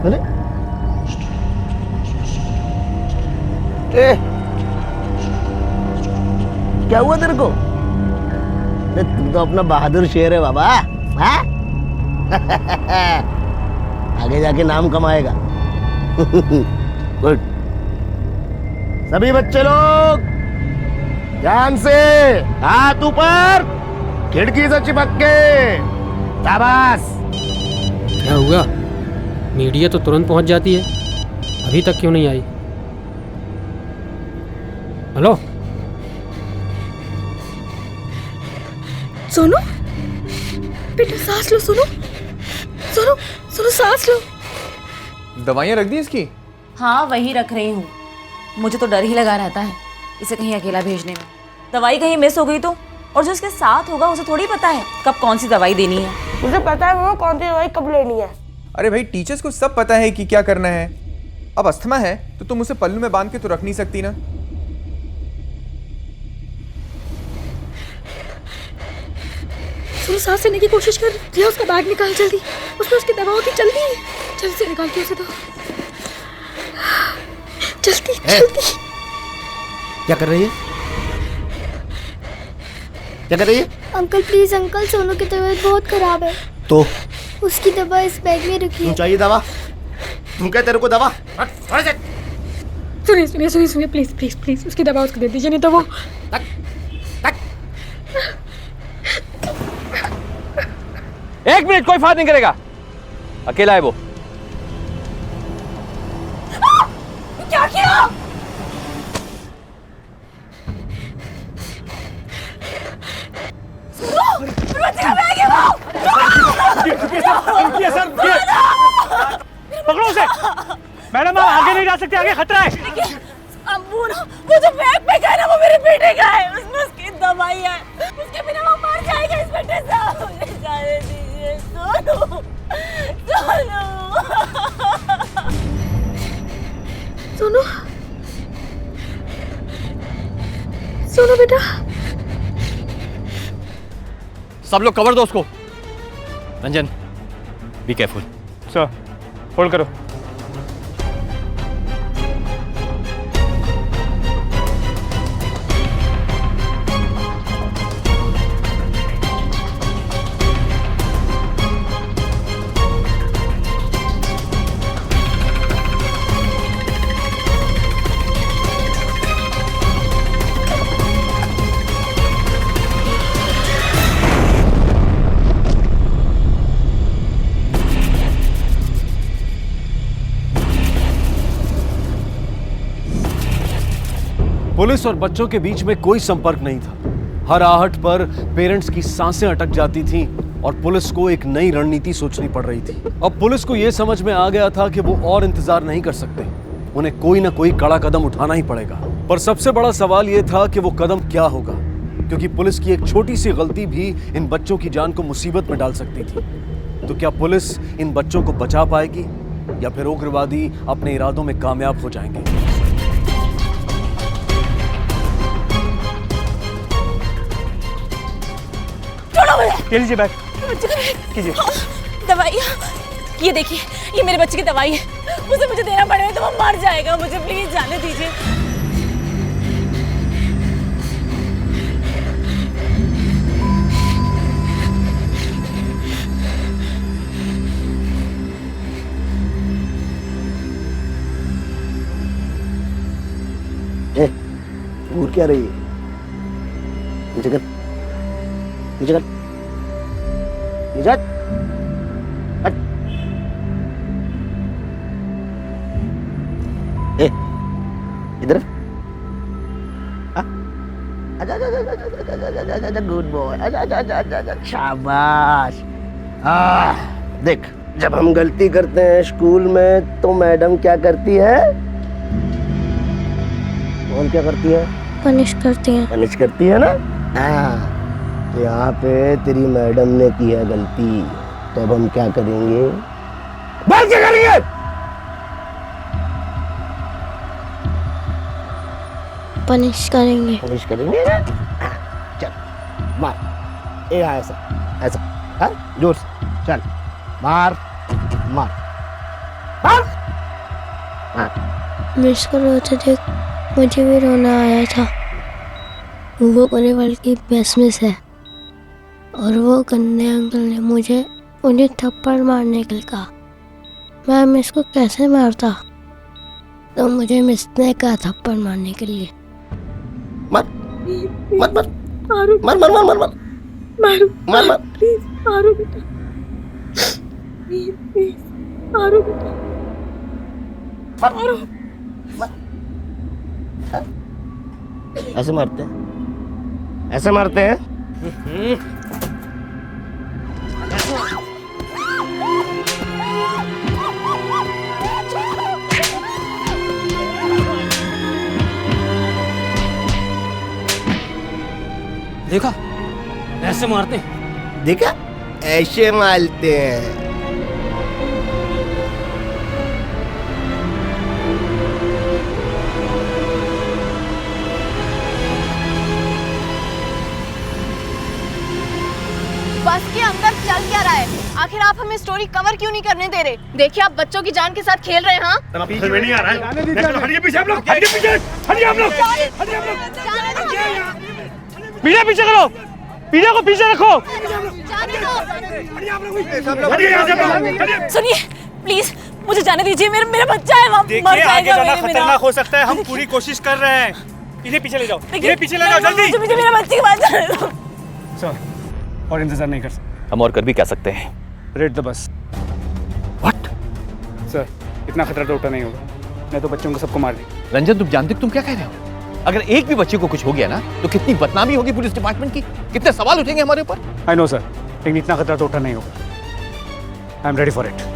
अरे क्या हुआ तेरे को? तू तो अपना बहादुर शेर है बाबा। हाँ? आगे जाके नाम कमाएगा। गुड। सभी बच्चे लोग ध्यान से, हाथ ऊपर, खिड़की से चिपक के। शाबाश। क्या हुआ? मीडिया तो तुरंत पहुंच जाती है, अभी तक क्यों नहीं आई? हेलो सोनू, बेटा सांस लो। सोनू सांस लो। दवाइयाँ रख दी इसकी? हाँ वही रख रही हूँ। मुझे तो डर ही लगा रहता है इसे कहीं अकेला भेजने में। दवाई कहीं मिस हो गई तो, और जो इसके साथ होगा उसे थोड़ी पता है कब कौन सी दवाई देनी है। मुझे पता है वो कौन सी दवाई कब लेनी है। अरे भाई टीचर्स को सब पता है कि क्या करना है। अब अस्थमा है तो तुम उसे पल्लू में बांध के तो रख नहीं सकती ना। सोनू सांस लेने की कोशिश कर। रिया उसका बैग निकाल जल्दी, उसमें उसकी दवा होगी। जल्दी से निकाल के उसे दो। जल्दी। क्या कर रही है? क्या कर रही है? अंकल प्लीज अंकल, सोनू की तबीयत बहुत खराब है। तो उसकी दवा इस बैग में रखी है। चाहिए दवा? तुम क्या, तेरे को दवा? सुनिए प्लीज उसकी दवा उसको दे दीजिए, नहीं तो वो एक मिनट, कोई फायदा नहीं करेगा, अकेला है वो। क्या किया? पकड़ो उसे। मैडम आप आगे नहीं जा सकते, आगे खतरा है। वो जो बैग पे गया ना वो मेरे बेटे का है, उसमें उसकी दवाई है, उसके बिना वो मर जाएगा। इंस्पेक्टर साहब मुझे जाने दीजिए। सोनू बेटा। सब लोग कवर दो उसको। Ranjan B careful. Sir hold करो। पुलिस और बच्चों के बीच में कोई संपर्क नहीं था। हर आहट पर पेरेंट्स की सांसें अटक जाती थीं और पुलिस को एक नई रणनीति सोचनी पड़ रही थी। अब पुलिस को यह समझ में आ गया था कि वो और इंतजार नहीं कर सकते, उन्हें कोई ना कोई कड़ा कदम उठाना ही पड़ेगा। पर सबसे बड़ा सवाल यह था कि वो कदम क्या होगा, क्योंकि पुलिस की एक छोटी सी गलती भी इन बच्चों की जान को मुसीबत में डाल सकती थी। तो क्या पुलिस इन बच्चों को बचा पाएगी या फिर उग्रवादी अपने इरादों में कामयाब हो जाएंगे? ये लीजिए बैग कीजिए। दवाइयाँ, ये देखिए, ये मेरे बच्चे की दवाई है, उसे मुझे देना पड़ेगा तो वो मर जाएगा, मुझे प्लीज जाने दीजिए। घूर क्या रही है? नीचे कर, नीचे कर, नीचे हट। इधर गुड बॉय, शाबाश। देख, जब हम गलती करते हैं स्कूल में तो मैडम क्या करती है? कौन क्या करती है? पनिश करती है। पनिश करती है ना? हाँ, यहाँ पे तेरी मैडम ने की है गलती, तो अब हम क्या करेंगे? बोल क्या करेंगे? पनिश करेंगे। पनिश करेंगे ना? चल मार, ये ऐसा ऐसा, हाँ जोर से चल, मार मार मार। मैं इसको रोते देख मुझे भी रोना आया था। वो प्रिंसिपल की बेस्ट मिस है और वो गंदे अंकल ने मुझे उन्हें थप्पड़ मारने के लिए कहा। मैं मिस को कैसे मारता, तो मुझे मिस ने कहा थप्पड़ मारने के लिए। मत मत मत मारो, मर मर मर मर मर मारो, मर मर प्लीज मारो बेटा, प्लीज प्लीज मारो बेटा, मारो। ऐसे मारते हैं, ऐसे मारते हैं। देखा, ऐसे मारते हैं। देखा, ऐसे मारते हैं। बस के अंदर चल क्या रहा है? आखिर आप हमें स्टोरी कवर क्यों नहीं करने दे रहे? देखिए, आप बच्चों की जान के साथ खेल रहे हैं। हाँ, पीछे नहीं आ रहा है। हटिए पीछे आप लोग, हटिए पीछे, हटिए आप लोग, हटिए आप लोग, पीछे पीछे करो, पीछे को पीछे रखो। सुनिए प्लीज, मुझे जाने दीजिए, मेरा बच्चा है, वहाँ मर देखिए, आगे जाएगा जाना मेरे बिना। खतरनाक हो सकता है, हम पूरी कोशिश कर रहे हैं। इन्हें पीछे ले जाओ, इन्हें पीछे ले जाओ जल्दी। मुझे मेरे बच्चे के पास जाने दो। सर, और इंतजार नहीं कर सकते। हम और कर भी क्या सकते हैं? Read the bus. What? Sir, इतना खतरा तो उठा नहीं होगा, मैं तो बच्चों को सबको मार दी। रंजन, तुम जानते हो तुम क्या कह रहे हो? अगर एक भी बच्चे को कुछ हो गया ना, तो कितनी बदनामी होगी पुलिस डिपार्टमेंट की, कितने सवाल उठेंगे हमारे ऊपर। आई नो सर, लेकिन इतना खतरा तो उठा नहीं होगा। I am ready for it.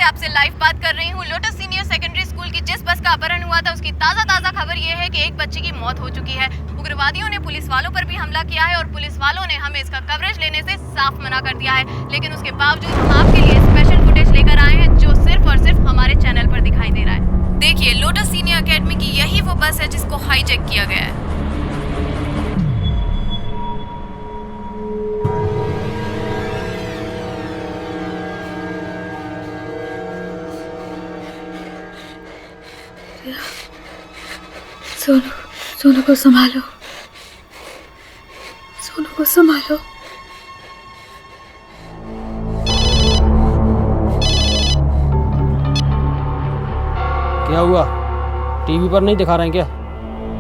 आपसे लाइव बात कर रही हूँ। लोटस सीनियर सेकेंडरी स्कूल की जिस बस का अपहरण हुआ था, उसकी ताजा खबर ये है कि एक बच्चे की मौत हो चुकी है। उग्रवादियों ने पुलिस वालों पर भी हमला किया है और पुलिस वालों ने हमें इसका कवरेज लेने से साफ मना कर दिया है। लेकिन उसके बावजूद हम आपके लिए स्पेशल फुटेज लेकर आए हैं, जो सिर्फ और सिर्फ हमारे चैनल पर दिखाई दे रहा है। देखिए, लोटस सीनियर अकेडमी की यही वो बस है जिसको हाईजैक किया गया है। सोनू को संभालो, सोनू को संभालो। क्या हुआ? टीवी पर नहीं दिखा रहे हैं क्या?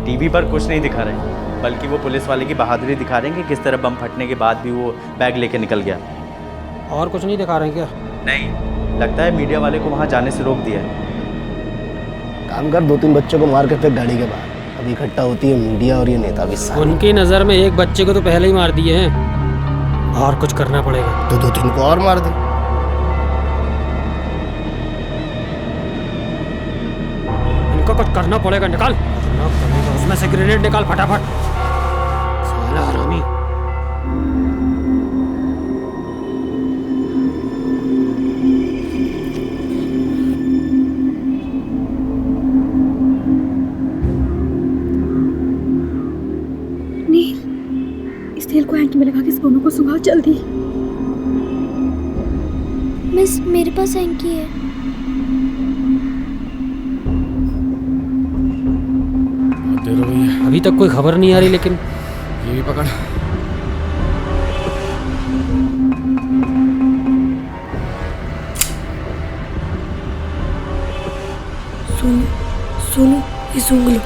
टीवी पर कुछ नहीं दिखा रहे, बल्कि वो पुलिस वाले की बहादुरी दिखा रहे हैं कि किस तरह बम फटने के बाद भी वो बैग लेके निकल गया। और कुछ नहीं दिखा रहे हैं क्या? नहीं, लगता है मीडिया वाले को वहाँ जाने से रोक दिया है। काम कर, 2-3 बच्चों को मार के फेंक गाड़ी के बाहर। अब इकट्ठा होती है मीडिया और ये नेता भी साथ। उनकी नज़र में एक बच्चे को तो पहले ही मार दिए हैं, और कुछ करना पड़ेगा। तो 2-3 को और मार दे। इनको में कुछ करना पड़ेगा। निकाल उसमें से ग्रेनेड निकाल फटाफट। साला हरामी। नील, इस तेल को हैंकी में लगा के सोनू को सुंघाओ जल्दी। मिस, मेरे पास हैंकी है। अभी तक कोई खबर नहीं आ रही, लेकिन ये भी पकड़। सोनू, सोनू, ये सूंघ लो।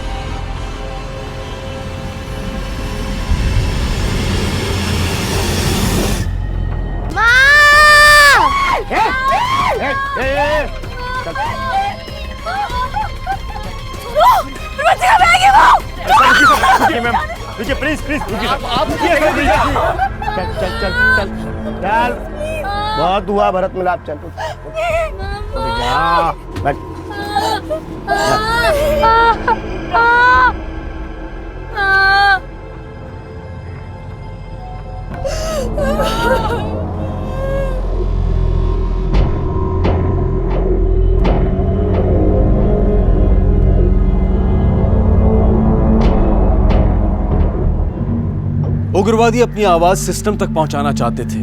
रुकिए प्लीज प्लीज रुकिए। चल चल चल चल चल। बहुत हुआ भरत मिलाप। चल जा बैठ। उग्रवादी अपनी आवाज सिस्टम तक पहुंचाना चाहते थे,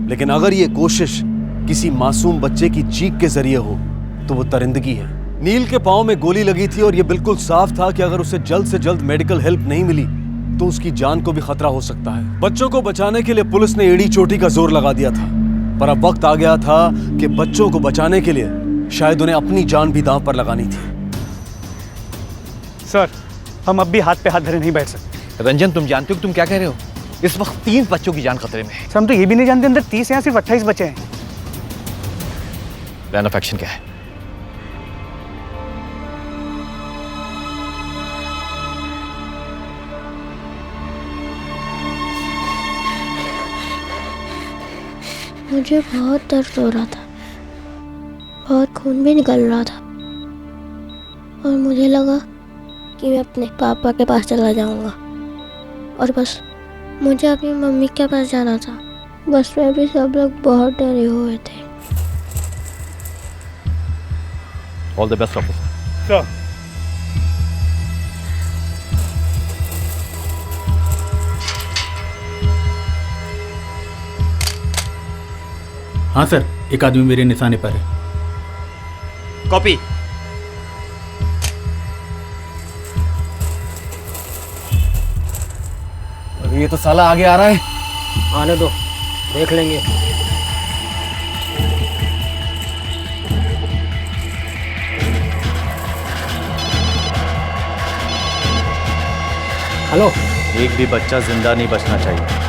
लेकिन अगर ये कोशिश किसी मासूम बच्चे की चीख के जरिए हो तो वो दरिंदगी है। नील के पांव में गोली लगी थी और ये बिल्कुल साफ था कि अगर उसे जल्द से जल्द मेडिकल हेल्प नहीं मिली तो उसकी जान को भी खतरा हो सकता है। बच्चों को बचाने के लिए पुलिस ने एड़ी चोटी का जोर लगा दिया था, पर अब वक्त आ गया था कि बच्चों को बचाने के लिए शायद उन्हें अपनी जान भी दांव पर लगानी थी। सर, हम अब भी हाथ पे हाथ धरे नहीं बैठ सकते। रंजन, तुम जानते हो कि तुम क्या कह रहे हो? इस वक्त 3 बच्चों की जान खतरे में है। सर, हम तो ये भी नहीं जानते अंदर 30 या सिर्फ 28 बचे हैं। प्लान ऑफ एक्शन क्या है? मुझे बहुत दर्द हो रहा था, बहुत खून भी निकल रहा था और मुझे लगा कि मैं अपने पापा के पास चला जाऊंगा और बस मुझे अपनी मम्मी के पास जाना था। बस में भी सब लोग बहुत डरे हुए थे। All the best officer. Sir, हाँ सर, एक आदमी मेरे निशाने पर है। कॉपी। ये तो साला आगे आ रहा है। आने दो, देख लेंगे। हेलो। एक भी बच्चा जिंदा नहीं बचना चाहिए।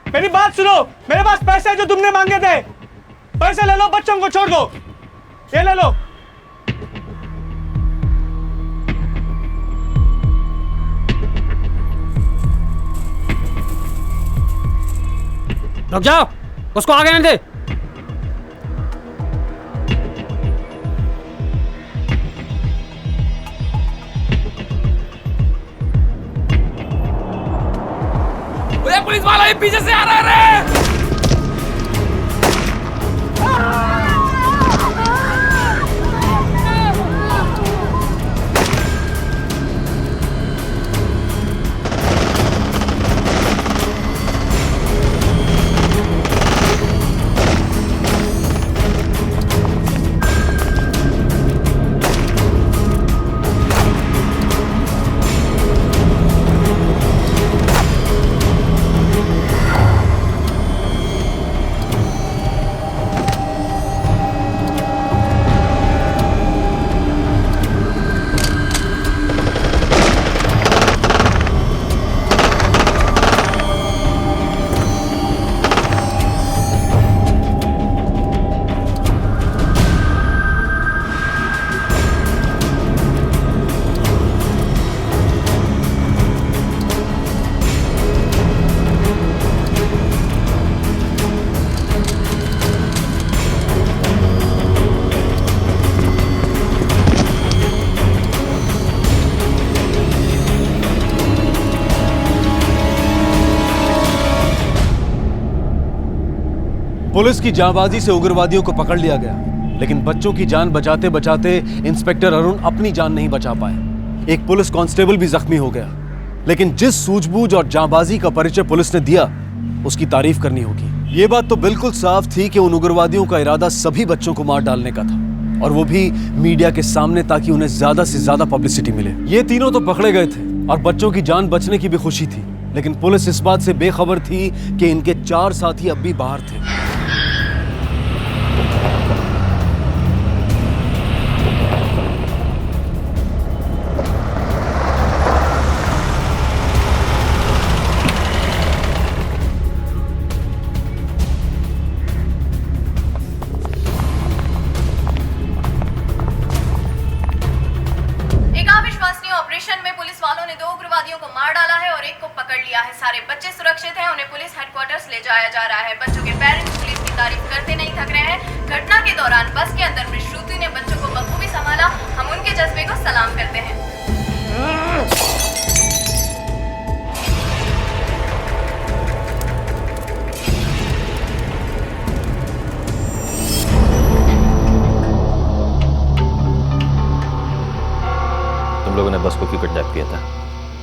मेरी बात सुनो, मेरे पास पैसे हैं जो तुमने मांगे थे। पैसे ले लो, बच्चों को छोड़ दो। ये ले लो। रुक जाओ, उसको आगे नहीं दे। पुलिस वाला ही पीछे से आ रहा है। पुलिस की जांबाजी से उग्रवादियों को पकड़ लिया गया, लेकिन बच्चों की जान बचाते बचाते इंस्पेक्टर अरुण अपनी जान नहीं बचा पाए। एक पुलिस कांस्टेबल भी जख्मी हो गया। लेकिन जिस सूझबूझ और जांबाजी का परिचय पुलिस ने दिया, उसकी तारीफ करनी होगी। ये बात तो बिल्कुल साफ थी कि उन उग्रवादियों का इरादा सभी बच्चों को मार डालने का था, और वो भी मीडिया के सामने, ताकि उन्हें ज्यादा से ज्यादा पब्लिसिटी मिले। ये तीनों तो पकड़े गए थे और बच्चों की जान बचने की भी खुशी थी, लेकिन पुलिस इस बात से बेखबर थी कि इनके 4 साथी अब भी बाहर थे। ऑपरेशन में पुलिस वालों ने 2 उग्रवादियों को मार डाला है और एक को पकड़ लिया है। सारे बच्चे सुरक्षित हैं, उन्हें पुलिस हेडक्वार्टर्स ले जाया जा रहा है। बच्चों के पेरेंट्स पुलिस की तारीफ करते नहीं थक रहे हैं। घटना के दौरान बस के अंदर मिस श्रुति ने बच्चों को बखूबी संभाला। हम उनके जज्बे को सलाम करते हैं। तुम लोगों ने बस को क्यों किडनैप किया था?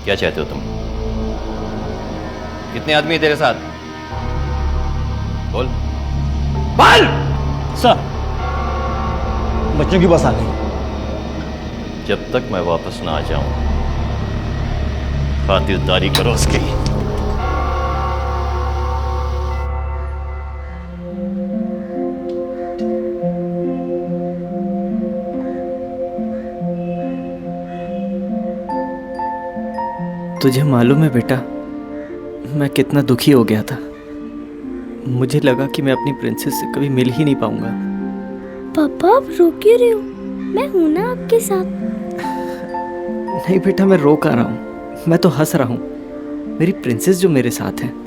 क्या चाहते हो तुम? कितने आदमी है तेरे साथ? बोल। बोल! सर, बच्चों की बस आ गई। जब तक मैं वापस ना आ जाऊं, खातिरदारी करो उसकी। तुझे मालूम है बेटा, मैं कितना दुखी हो गया था। मुझे लगा कि मैं अपनी प्रिंसेस से कभी मिल ही नहीं पाऊंगा। पापा आप रो क्यों रहे हो? मैं हूं ना आपके साथ। नहीं बेटा, मैं रो कर रहा हूँ, मैं तो हंस रहा हूँ। मेरी प्रिंसेस जो मेरे साथ है।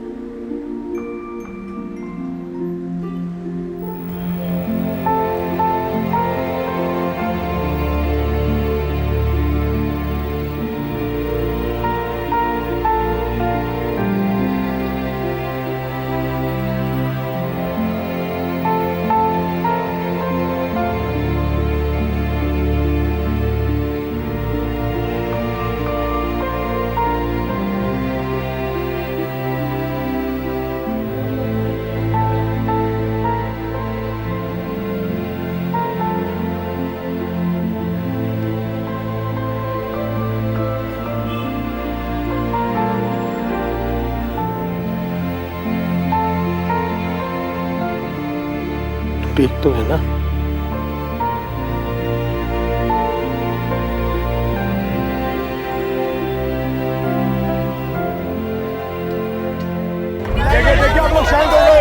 ठीक तो है ना? देखिए आप लोग शांत हो गए।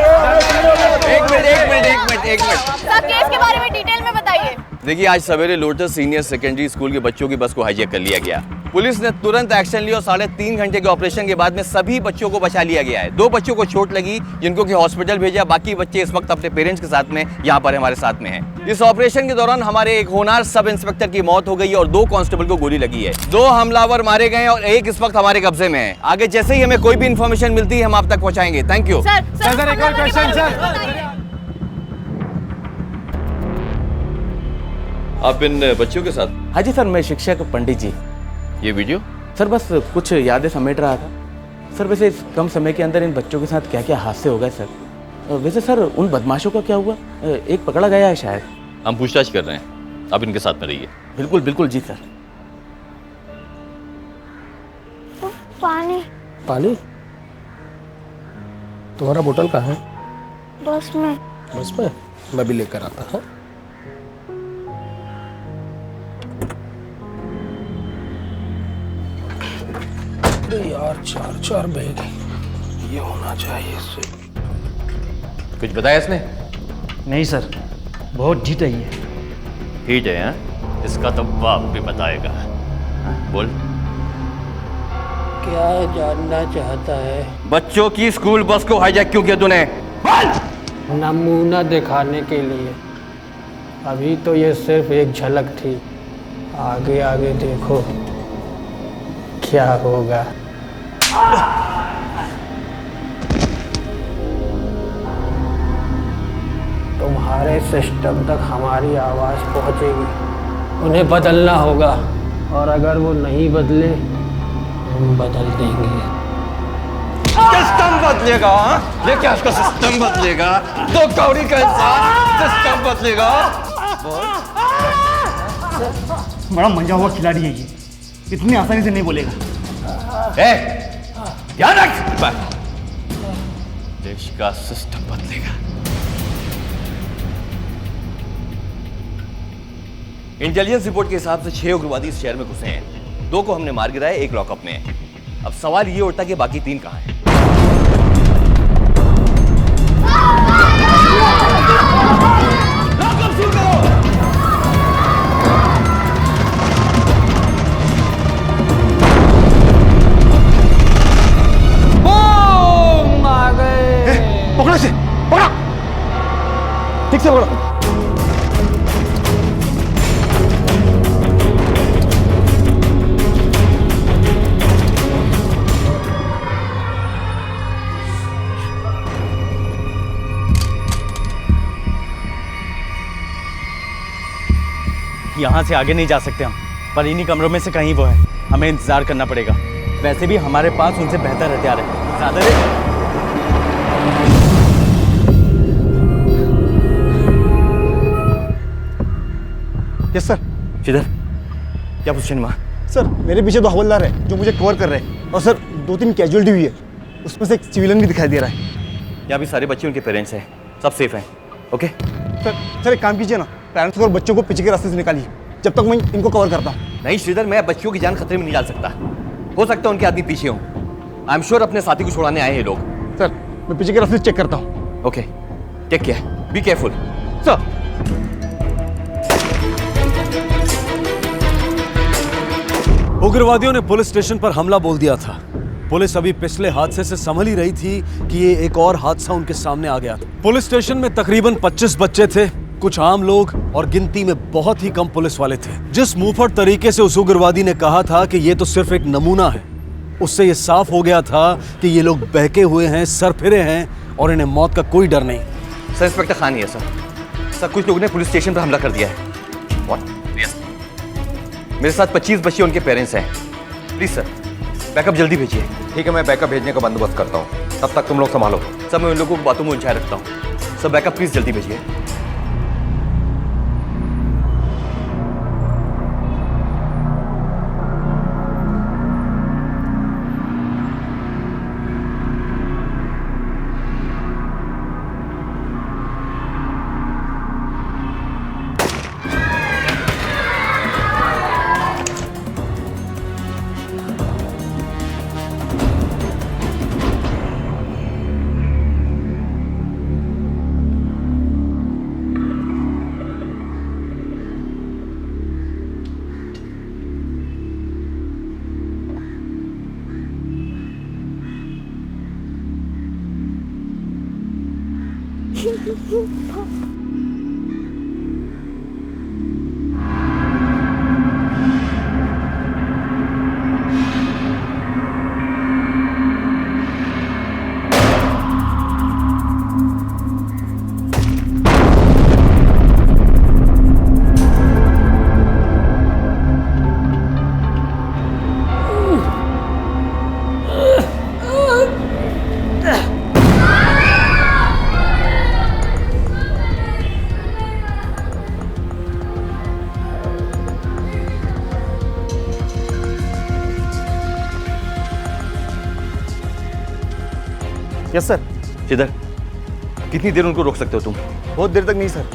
एक मिनट। सब केस के बारे में डिटेल में बताइए। देखिए, आज सवेरे लोटस सीनियर सेकेंडरी स्कूल के बच्चों की बस को हाईजैक कर लिया गया। पुलिस ने तुरंत एक्शन लिया और 3.5 घंटे के ऑपरेशन के बाद में सभी बच्चों को बचा लिया गया है। 2 बच्चों को चोट लगी, जिनको कि हॉस्पिटल भेजा। बाकी बच्चे इस वक्त अपने पेरेंट्स के साथ में यहाँ पर हमारे साथ में हैं। इस ऑपरेशन के दौरान हमारे एक होनहार सब इंस्पेक्टर की मौत हो गई और 2 कांस्टेबल को गोली लगी है। 2 हमलावर मारे गए और 1 इस वक्त हमारे कब्जे में है। आगे जैसे ही हमें कोई भी इंफॉर्मेशन मिलती है, हम आप तक पहुँचाएंगे। Thank you. सर एक और क्वेश्चन सर। आप इन बच्चों के साथ? हाँ जी सर, मैं शिक्षक पंडित जी। ये वीडियो? सर बस कुछ यादें समेट रहा था। सर वैसे इस कम समय के अंदर इन बच्चों के साथ क्या क्या हादसे हो गए सर। वैसे सर उन बदमाशों का क्या हुआ? एक पकड़ा गया है शायद। हम पूछताछ कर रहे हैं, आप इनके साथ में रहिए। बिल्कुल बिल्कुल जी सर। पानी। पानी? तुम्हारा बोतल कहाँ है? बस में। बस में? मैं भी लेकर आता हूँ। यार 4 बैग ये होना चाहिए इससे। कुछ बताया इसने? नहीं सर, बहुत ढीठ है ये। ठीक है, हाँ? इसका तो बाप भी बताएगा। बोल। क्या जानना चाहता है? बच्चों की स्कूल बस को हाईजैक क्यों किया तूने? नमूना दिखाने के लिए। अभी तो ये सिर्फ एक झलक थी, आगे आगे देखो क्या होगा। तुम्हारे सिस्टम तक हमारी आवाज़ पहुंचेगी। उन्हें बदलना होगा, और अगर वो नहीं बदले हम बदल देंगे। सिस्टम बदलेगा? ये क्या उसका सिस्टम बदलेगा? दो कौड़ी का इंसान सिस्टम बदलेगा? बड़ा मंजा हुआ खिलाड़ी है ये, इतनी आसानी से नहीं बोलेगा। ध्यान रख, देश का सिस्टम बदलेगा। इंटेलिजेंस रिपोर्ट के हिसाब से 6 उग्रवादी इस शहर में घुसे हैं। 2 को हमने मार गिराया, 1 लॉकअप में है। अब सवाल ये उठता कि बाकी 3 कहां हैं? लॉकअप सील करो। बूम! आ गए। पकड़ो इसे, पकड़ो, ठीक से पकड़ो। यहाँ से आगे नहीं जा सकते हम, पर इन्हीं कमरों में से कहीं वो है। हमें इंतजार करना पड़ेगा। वैसे भी हमारे पास उनसे बेहतर हथियार है। ज्यादा देर यस सर। किधर? क्या पोजीशन में? सर मेरे पीछे 2 हवलदार है जो मुझे कवर कर रहे हैं, और सर 2-3 कैजुअलिटी हुई है, उसमें से एक सिविलियन भी दिखाई दे रहा है। यहाँ भी सारे बच्चे उनके पेरेंट्स हैं, सब सेफ हैं। ओके सर एक काम कीजिए ना, पेरेंट्स और बच्चों को पीछे के रास्ते से निकालिए, जब तक मैं इनको कवर करता हूँ। नहीं श्रीधर, मैं बच्चियों की जान खतरे में नहीं डाल सकता। हो सकता है उनके आदमी पीछे हों। आई एम श्योर अपने साथी को छुड़ाने आए हैं लोग। सर मैं पीछे के रास्ते से चेक करता हूँ। Okay, take care, be careful. Sir उग्रवादियों ने पुलिस स्टेशन पर हमला बोल दिया था। पुलिस अभी पिछले हादसे से संभल ही रही थी कि ये एक और हादसा उनके सामने आ गया था। पुलिस स्टेशन में तकरीबन 25 बच्चे थे, कुछ आम लोग और गिनती में बहुत ही कम पुलिस वाले थे। जिस मुंहफट तरीके से उस उग्रवादी ने कहा था कि ये तो सिर्फ एक नमूना है, उससे ये साफ हो गया था कि ये लोग बहके हुए हैं, सरफिरे हैं और इन्हें मौत का कोई डर नहीं। सर इंस्पेक्टर खान ही है सर। सर कुछ लोगों ने पुलिस स्टेशन पर हमला कर दिया है। What? Yes. मेरे साथ 25 बच्चे उनके पेरेंट्स हैं। प्लीज सर बैकअप जल्दी भेजिए। ठीक है, मैं बैकअप भेजने का बंदोबस्त करता हूँ, तब तक तुम लोग संभालो। सर मैं उन लोगों को बातों में उलझाए रखता हूँ। सर बैकअप प्लीज जल्दी भेजिए। Yes sir. किधर? कितनी देर उनको रोक सकते हो तुम? बहुत देर तक नहीं सर,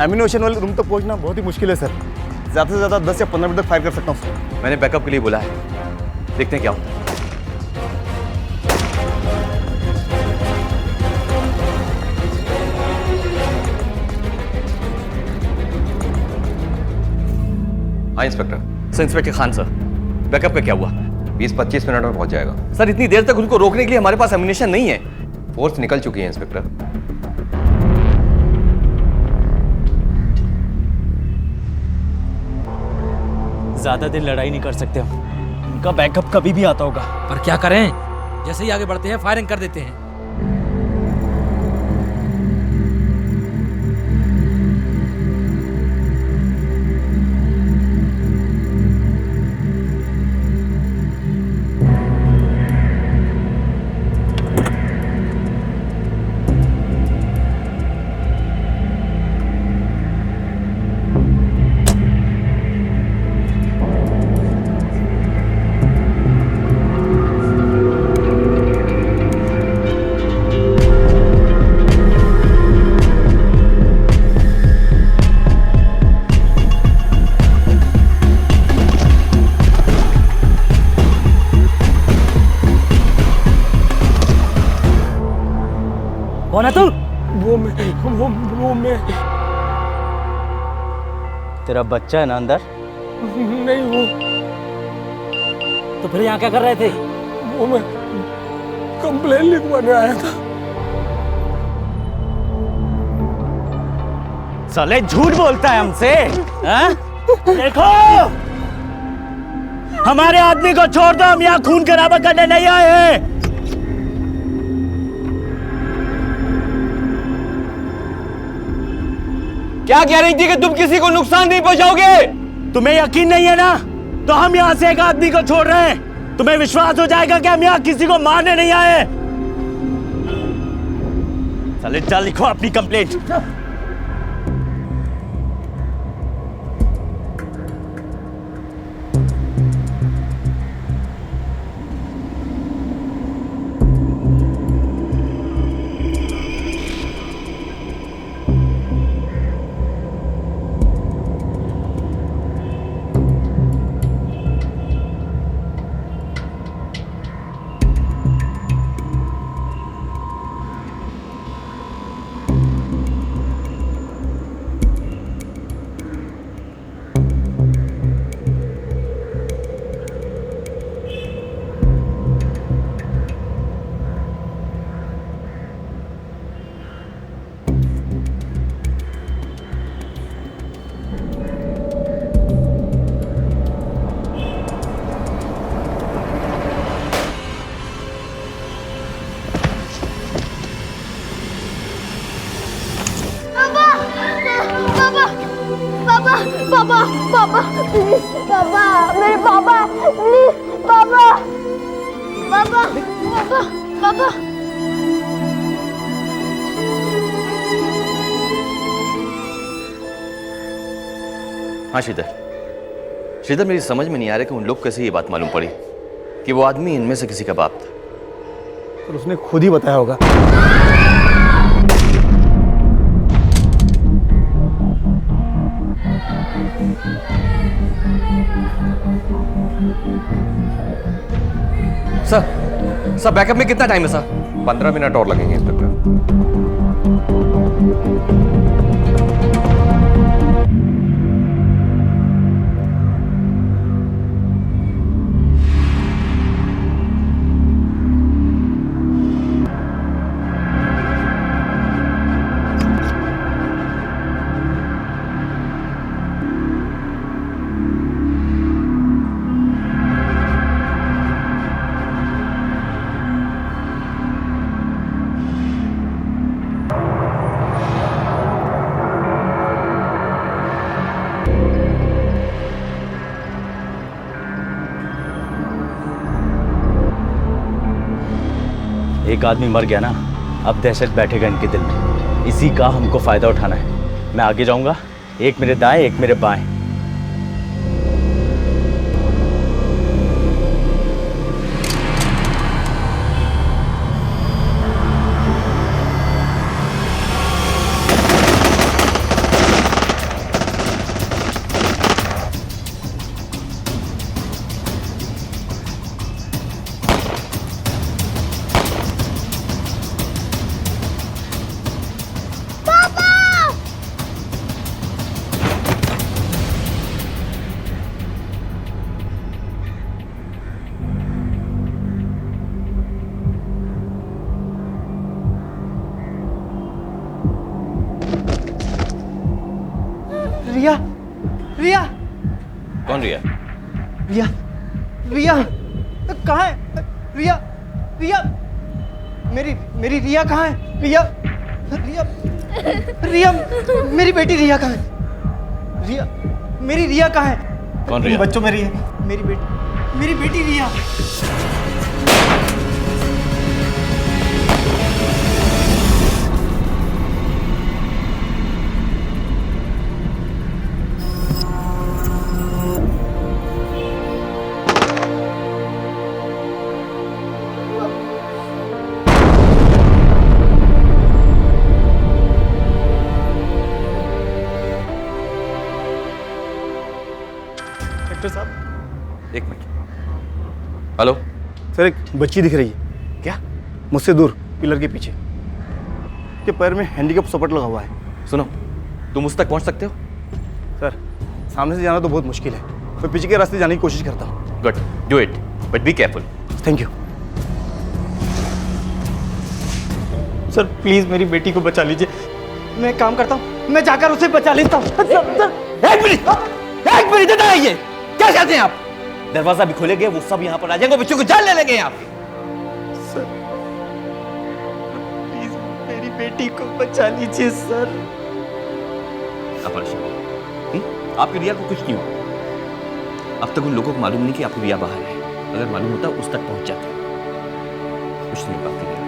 एमिनेशन वाले रूम तक पहुंचना बहुत ही मुश्किल है सर। ज़्यादा से ज़्यादा 10 या 15 मिनट तक फायर कर सकता हूँ सर। मैंने बैकअप के लिए बोला है, देखते हैं क्या होता है। हाँ inspector. Sir inspector Khan sir, backup का क्या हुआ? 20-25 मिनट में पहुंच जाएगा। सर इतनी देर तक उनको रोकने के लिए हमारे पास एमिनेशन नहीं है। फोर्स निकल चुकी है इंस्पेक्टर। ज्यादा देर लड़ाई नहीं कर सकते हम, उनका बैकअप कभी भी आता होगा। पर क्या करें, जैसे ही आगे बढ़ते हैं फायरिंग कर देते हैं। तेरा बच्चा है ना अंदर? नहीं वो। तो फिर यहाँ क्या कर रहे थे? वो मैं कंप्लेन लिखवाने आया था। साले झूठ बोलता है हमसे, हाँ? देखो, हमारे आदमी को छोड़ दो, हम यहाँ खून खराबा करने नहीं आए हैं। क्या गारंटी कि तुम किसी को नुकसान नहीं पहुंचाओगे? तुम्हें यकीन नहीं है ना, तो हम यहाँ से एक आदमी को छोड़ रहे हैं। तुम्हें विश्वास हो जाएगा कि हम यहाँ किसी को मारने नहीं आए। साले चल लिखो अपनी कंप्लेंट। पापा पापा प्लीज पापा मेरे पापा प्लीज पापा पापा पापा पापा हाँ श्रीधर, श्रीधर मेरी समझ में नहीं आ रहा कि उन लोग कैसे ये बात मालूम पड़ी कि वो आदमी इनमें से किसी का बाप था। पर उसने खुद ही बताया होगा। सर बैकअप में कितना टाइम है सर? 15 मिनट और लगेंगे इंस्पेक्टर। एक आदमी मर गया ना, अब दहशत बैठेगा इनके दिल में। इसी का हमको फायदा उठाना है। मैं आगे जाऊंगा, एक मेरे दाएं एक मेरे बाएं। रिया रिया कौन रिया? रिया रिया कहाँ है? रिया रिया मेरी मेरी रिया कहाँ है? रिया रिया रिया मेरी बेटी रिया कहाँ है? रिया मेरी रिया कहाँ है? कौन रिया? बच्चों में रिया मेरी बेटी रिया। डॉक्टर साहब एक मिनट। हेलो सर, एक बच्ची दिख रही है। क्या? मुझसे दूर पिलर के पीछे, के पैर में हैंडीकैप सपोर्ट लगा हुआ है। सुनो, तुम उस तक पहुंच सकते हो? सर सामने से जाना तो बहुत मुश्किल है, मैं पीछे के रास्ते जाने की कोशिश करता हूँ। Good, do it, but be careful. Thank you. Sir please मेरी बेटी को बचा लीजिए, मैं काम करता हूँ, मैं जाकर उसे बचा लेता हूँ। एक मिनट इधर आइए। क्या चाहते हैं आप? दरवाजा भी खोलेंगे, वो सब यहाँ पर आ जाएंगे, बच्चों को जान ले लेंगे आप। सर प्लीज मेरी बेटी को बचा लीजिए सर। आप परेशान हो? आपकी रिया को कुछ नहीं हुआ। अब तक उन लोगों को मालूम नहीं कि आपकी रिया बाहर है। अगर मालूम होता उस तक पहुंच जाते। कुछ नहीं होगा आपकी रिया को।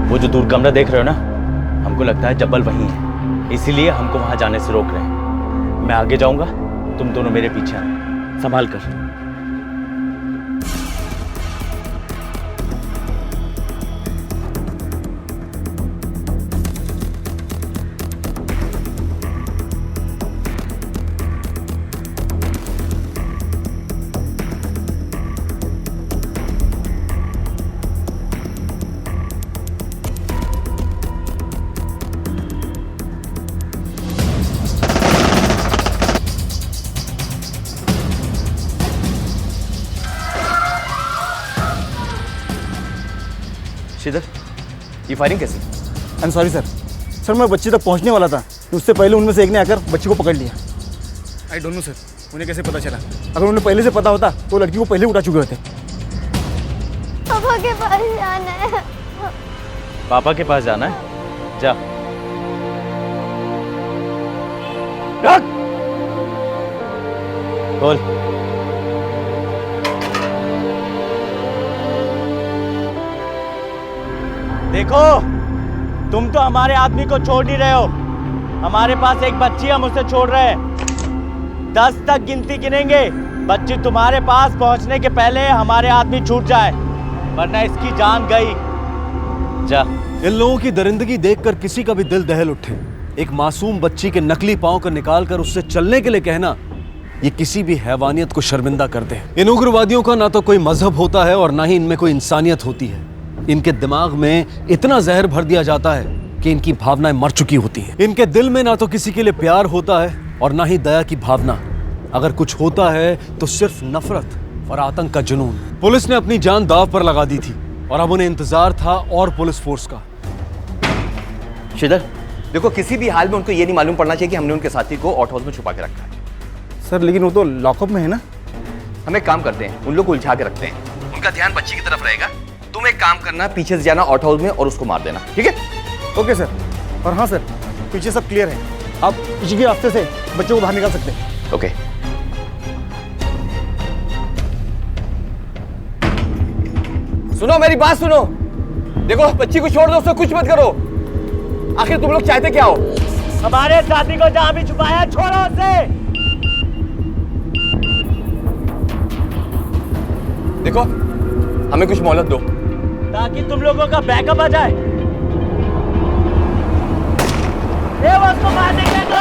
वो जो दूर कमरा देख रहे हो ना, हमको लगता है जब्बल वहीं है, इसीलिए हमको वहां जाने से रोक रहे हैं। मैं आगे जाऊंगा, तुम दोनों मेरे पीछे आना, संभाल कर। श्रीधर, ये फायरिंग कैसी? I am sorry sir. Sir मैं बच्चे तक पहुंचने वाला था, उससे पहले उनमें से एक ने आकर बच्चे को पकड़ लिया। आई डोंट नो सर, उन्हें कैसे पता चला? अगर उन्हें पहले से पता होता तो लड़की को पहले उठा चुके होते। पापा के पास जाना है। पापा के पास जाना है? जा। बोल। देखो, तुम तो हमारे आदमी को छोड़ नहीं रहे हो। हमारे पास एक बच्ची हम उसे छोड़ रहे हैं। 10 तक गिनती गिनेंगे, बच्ची तुम्हारे पास पहुंचने के पहले हमारे आदमी छूट जाए, वरना इसकी जान गई। जा। इन लोगों की दरिंदगी देखकर किसी का भी दिल दहल उठे। एक मासूम बच्ची के नकली पांव को निकालकर उससे चलने के लिए कहना, ये किसी भी हैवानियत को शर्मिंदा करते हैं। इन उग्रवादियों का ना तो कोई मजहब होता है और ना ही इनमें कोई इंसानियत होती है। इनके दिमाग में इतना जहर भर दिया जाता है कि इनकी भावनाएं मर चुकी होती हैं। इनके दिल में ना तो किसी के लिए प्यार होता है और ना ही दया की भावना। अगर कुछ होता है तो सिर्फ नफरत और आतंक का जुनून। पुलिस ने अपनी जान दांव पर लगा दी थी और अब उन्हें इंतजार था और पुलिस फोर्स का। श्रीधर, देखो किसी भी हाल में उनको ये नहीं मालूम पड़ना चाहिए कि हमने उनके साथी को आउट हाउस में छुपा के रखा है। सर लेकिन वो तो लॉकअप में है ना। हम एक काम करते हैं, उन लोग को उलझा के रखते हैं, उनका ध्यान बच्ची की तरफ रहेगा। तुम एक काम करना, पीछे से जाना आउट हाउस में और उसको मार देना, ठीक है? Okay sir. और हाँ सर, पीछे सब क्लियर है, आप पीछे के रास्ते से बच्चों को बाहर निकाल सकते हैं। ओके। सुनो मेरी बात सुनो, देखो बच्ची को छोड़ दो, उससे कुछ मत करो। आखिर तुम लोग चाहते क्या हो? हमारे साथी को जहां भी छुपाया छोड़ो उसे। देखो हमें कुछ मोहलत दो ताकि तुम लोगों का बैकअप आ जाए। ये उसको मारने के दो।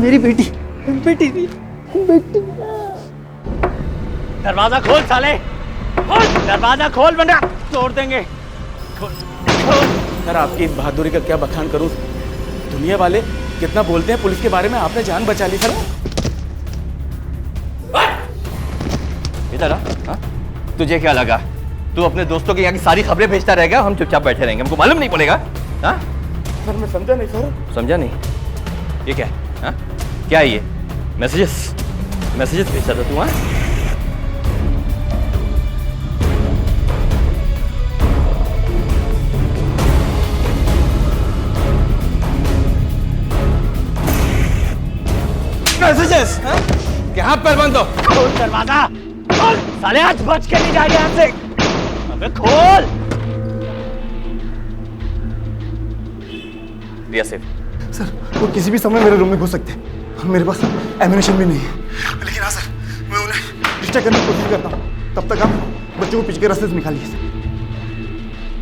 मेरी बेटी बेटी बेटी। दरवाजा खोल साले, खोल दरवाजा खोल वरना तोड़ देंगे। सर आपकी इस बहादुरी का क्या बखान करूं? दुनिया वाले कितना बोलते हैं पुलिस के बारे में, आपने जान बचा ली सर। इधर आ। तुझे क्या लगा तू अपने दोस्तों के यहाँ की सारी खबरें भेजता रहेगा, हम चुपचाप बैठे रहेंगे, हमको मालूम नहीं पड़ेगा? हाँ सर मैं समझा नहीं सर। समझा नहीं? ये क्या है? हाँ क्या है ये? मैसेजेस भेजता था तू? हाँ हाथ पैर बांध दो। खोल दरवाजा, खोल। साले आज बच के नहीं जाएंगे यहाँ से। अबे खोल। रिया सेफ। सर वो किसी भी समय मेरे रूम में घुस सकते हैं। मेरे पास एम्यूनेशन भी नहीं है, लेकिन हाँ सर मैं उन्हें डिस्ट्रैक्ट करने की कोशिश करता हूँ। तब तक आप बच्चों को पीछे के रास्ते से निकालिए सर।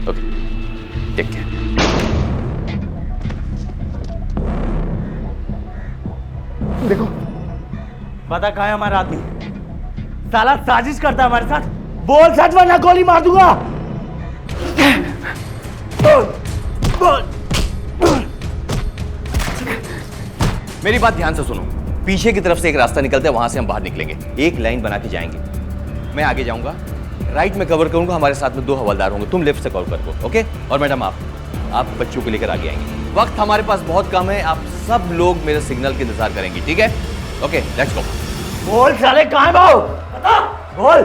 Okay, take care. देखो पता कहाँ है हमारा आदमी? साला साजिश करता है हमारे साथ। बोल सच वरना गोली मार दूंगा। बोल। मेरी बात ध्यान से सुनो। पीछे की तरफ से एक रास्ता निकलता है, वहां से हम बाहर निकलेंगे। एक लाइन बना के जाएंगे। मैं आगे जाऊंगा, राइट में कवर करूंगा। हमारे साथ में 2 हवलदार होंगे, तुम लेफ्ट से कवर करो। ओके? और मैडम आप बच्चों को लेकर आगे आएंगे। वक्त हमारे पास बहुत कम है, आप सब लोग मेरे सिग्नल का इंतजार करेंगे, ठीक है? Okay, let's go. बोल साले कहाँ है भाऊ? बता, बोल।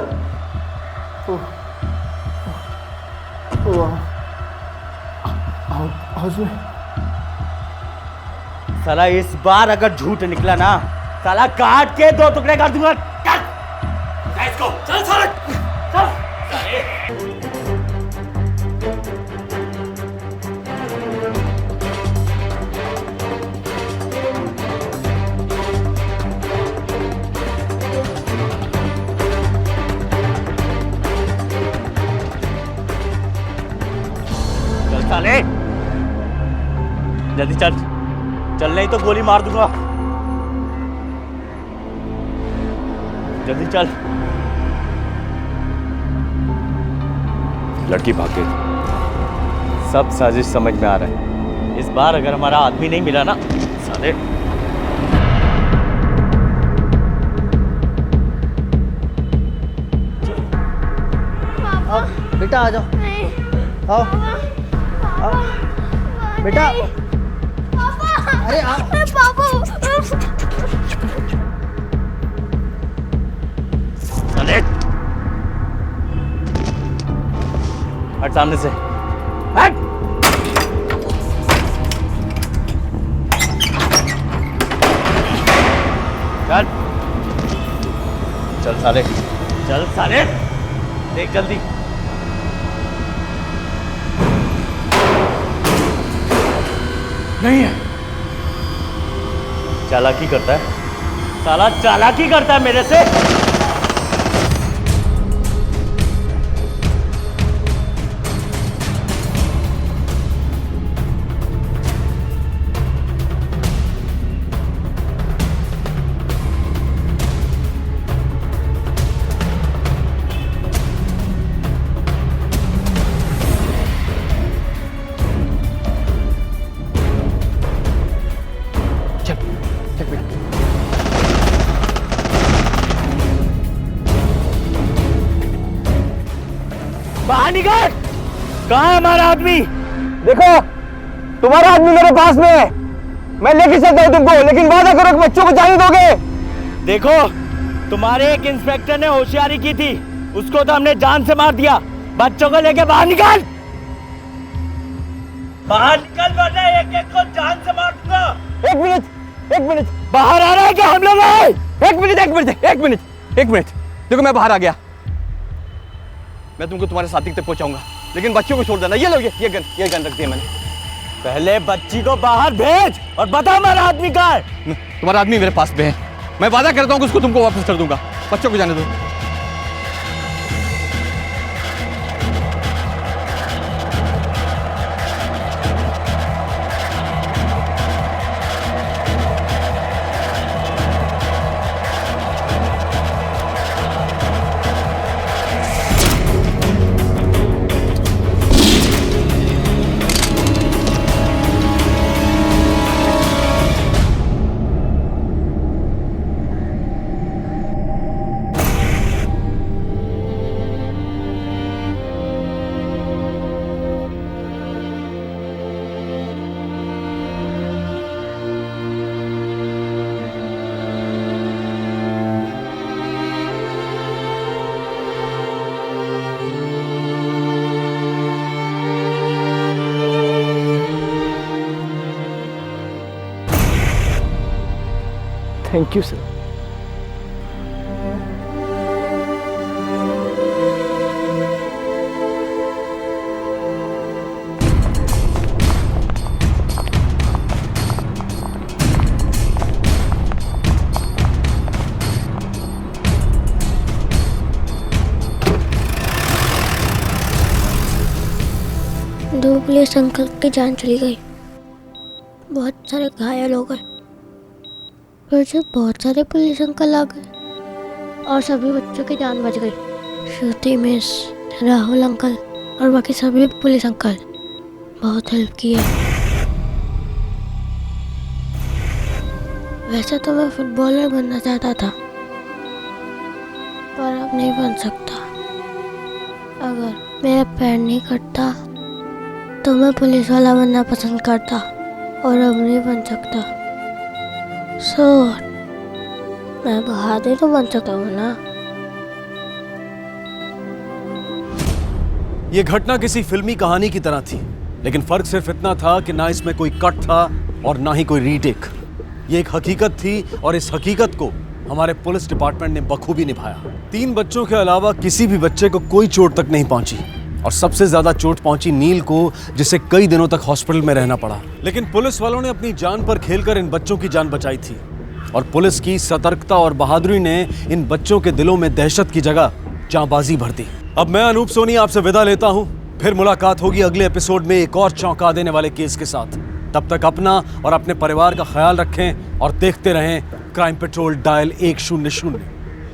साला इस बार अगर झूठ निकला ना, साला काट के 2 टुकड़े कर दूंगा। इसको चल साले, चल साले। चल साले, जल्दी चल। चल नहीं तो गोली मार दूंगा। जल्दी चल। लड़की भाग गई। सब साजिश समझ में आ रहा है। इस बार अगर हमारा आदमी नहीं मिला ना, साले। बेटा आ जाओ। आओ आओ बेटा। अरे आओ। साले हट सामने से, हट। चल चल साले, चल साले, देख जल्दी। नहीं है। चालाकी करता है साला, चालाकी करता है मेरे से। बाहर निकल। कहाँ है हमारा आदमी? देखो तुम्हारा आदमी मेरे पास में है, मैं लेके चलता हूँ तुमको, लेकिन वादा करो कि बच्चों को जाने दोगे। देखो तुम्हारे एक इंस्पेक्टर ने होशियारी की थी, उसको तो हमने जान से मार दिया। बच्चों को लेके बाहर निकल, बाहर निकल वरना एक एक को जान से मार दूंगा। एक मिनट बाहर आ रहा है क्या हम लोग? एक मिनट देखो मैं बाहर आ गया, मैं तुमको तुम्हारे साथी तक पहुंचाऊंगा, लेकिन बच्चों को छोड़ देना। ये लो ये गन रख दिया मैंने। पहले बच्ची को बाहर भेज और बता हमारा आदमी कहाँ है। तुम्हारा आदमी मेरे पास में है, मैं वादा करता हूँ कि उसको तुमको वापस कर दूंगा। बच्चों को जाने दो। Thank you sir. 2 police uncle की जान चली गई, बहुत सारे घायल हो गए। फिर से बहुत सारे पुलिस अंकल आ गए और सभी बच्चों की जान बच गई। श्रुति मिस, राहुल अंकल और बाकी सभी पुलिस अंकल बहुत हेल्प की है। वैसे तो मैं फुटबॉलर बनना चाहता था, पर अब नहीं बन सकता। अगर मेरा पैर नहीं कटता तो मैं पुलिस वाला बनना पसंद करता, और अब नहीं बन सकता। सो मैं बहादुर तो बन सकता हूँ ना। ये घटना किसी फिल्मी कहानी की तरह थी, लेकिन फर्क सिर्फ इतना था कि ना इसमें कोई कट था और ना ही कोई रीटेक। ये एक हकीकत थी और इस हकीकत को हमारे पुलिस डिपार्टमेंट ने बखूबी निभाया। 3 बच्चों के अलावा किसी भी बच्चे को कोई चोट तक नहीं पहुंची, और सबसे ज्यादा चोट पहुंची नील को, जिसे कई दिनों तक हॉस्पिटल में रहना पड़ा। लेकिन पुलिस वालों ने अपनी जान पर खेलकर इन बच्चों की जान बचाई थी, और पुलिस की सतर्कता और बहादुरी ने इन बच्चों के दिलों में दहशत की जगह जांबाजी भर दी। अब मैं अनूप सोनी आपसे विदा लेता हूं। फिर मुलाकात होगी अगले एपिसोड में एक और चौंका देने वाले केस के साथ। तब तक अपना और अपने परिवार का ख्याल रखें और देखते रहें क्राइम पेट्रोल डायल 100।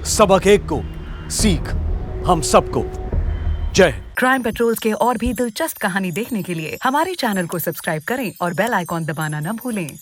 सबक एक को, सीख हम सबको। जय हिंद। क्राइम पेट्रोल्स के और भी दिलचस्प कहानी देखने के लिए हमारे चैनल को सब्सक्राइब करें और बेल आइकॉन दबाना न भूलें।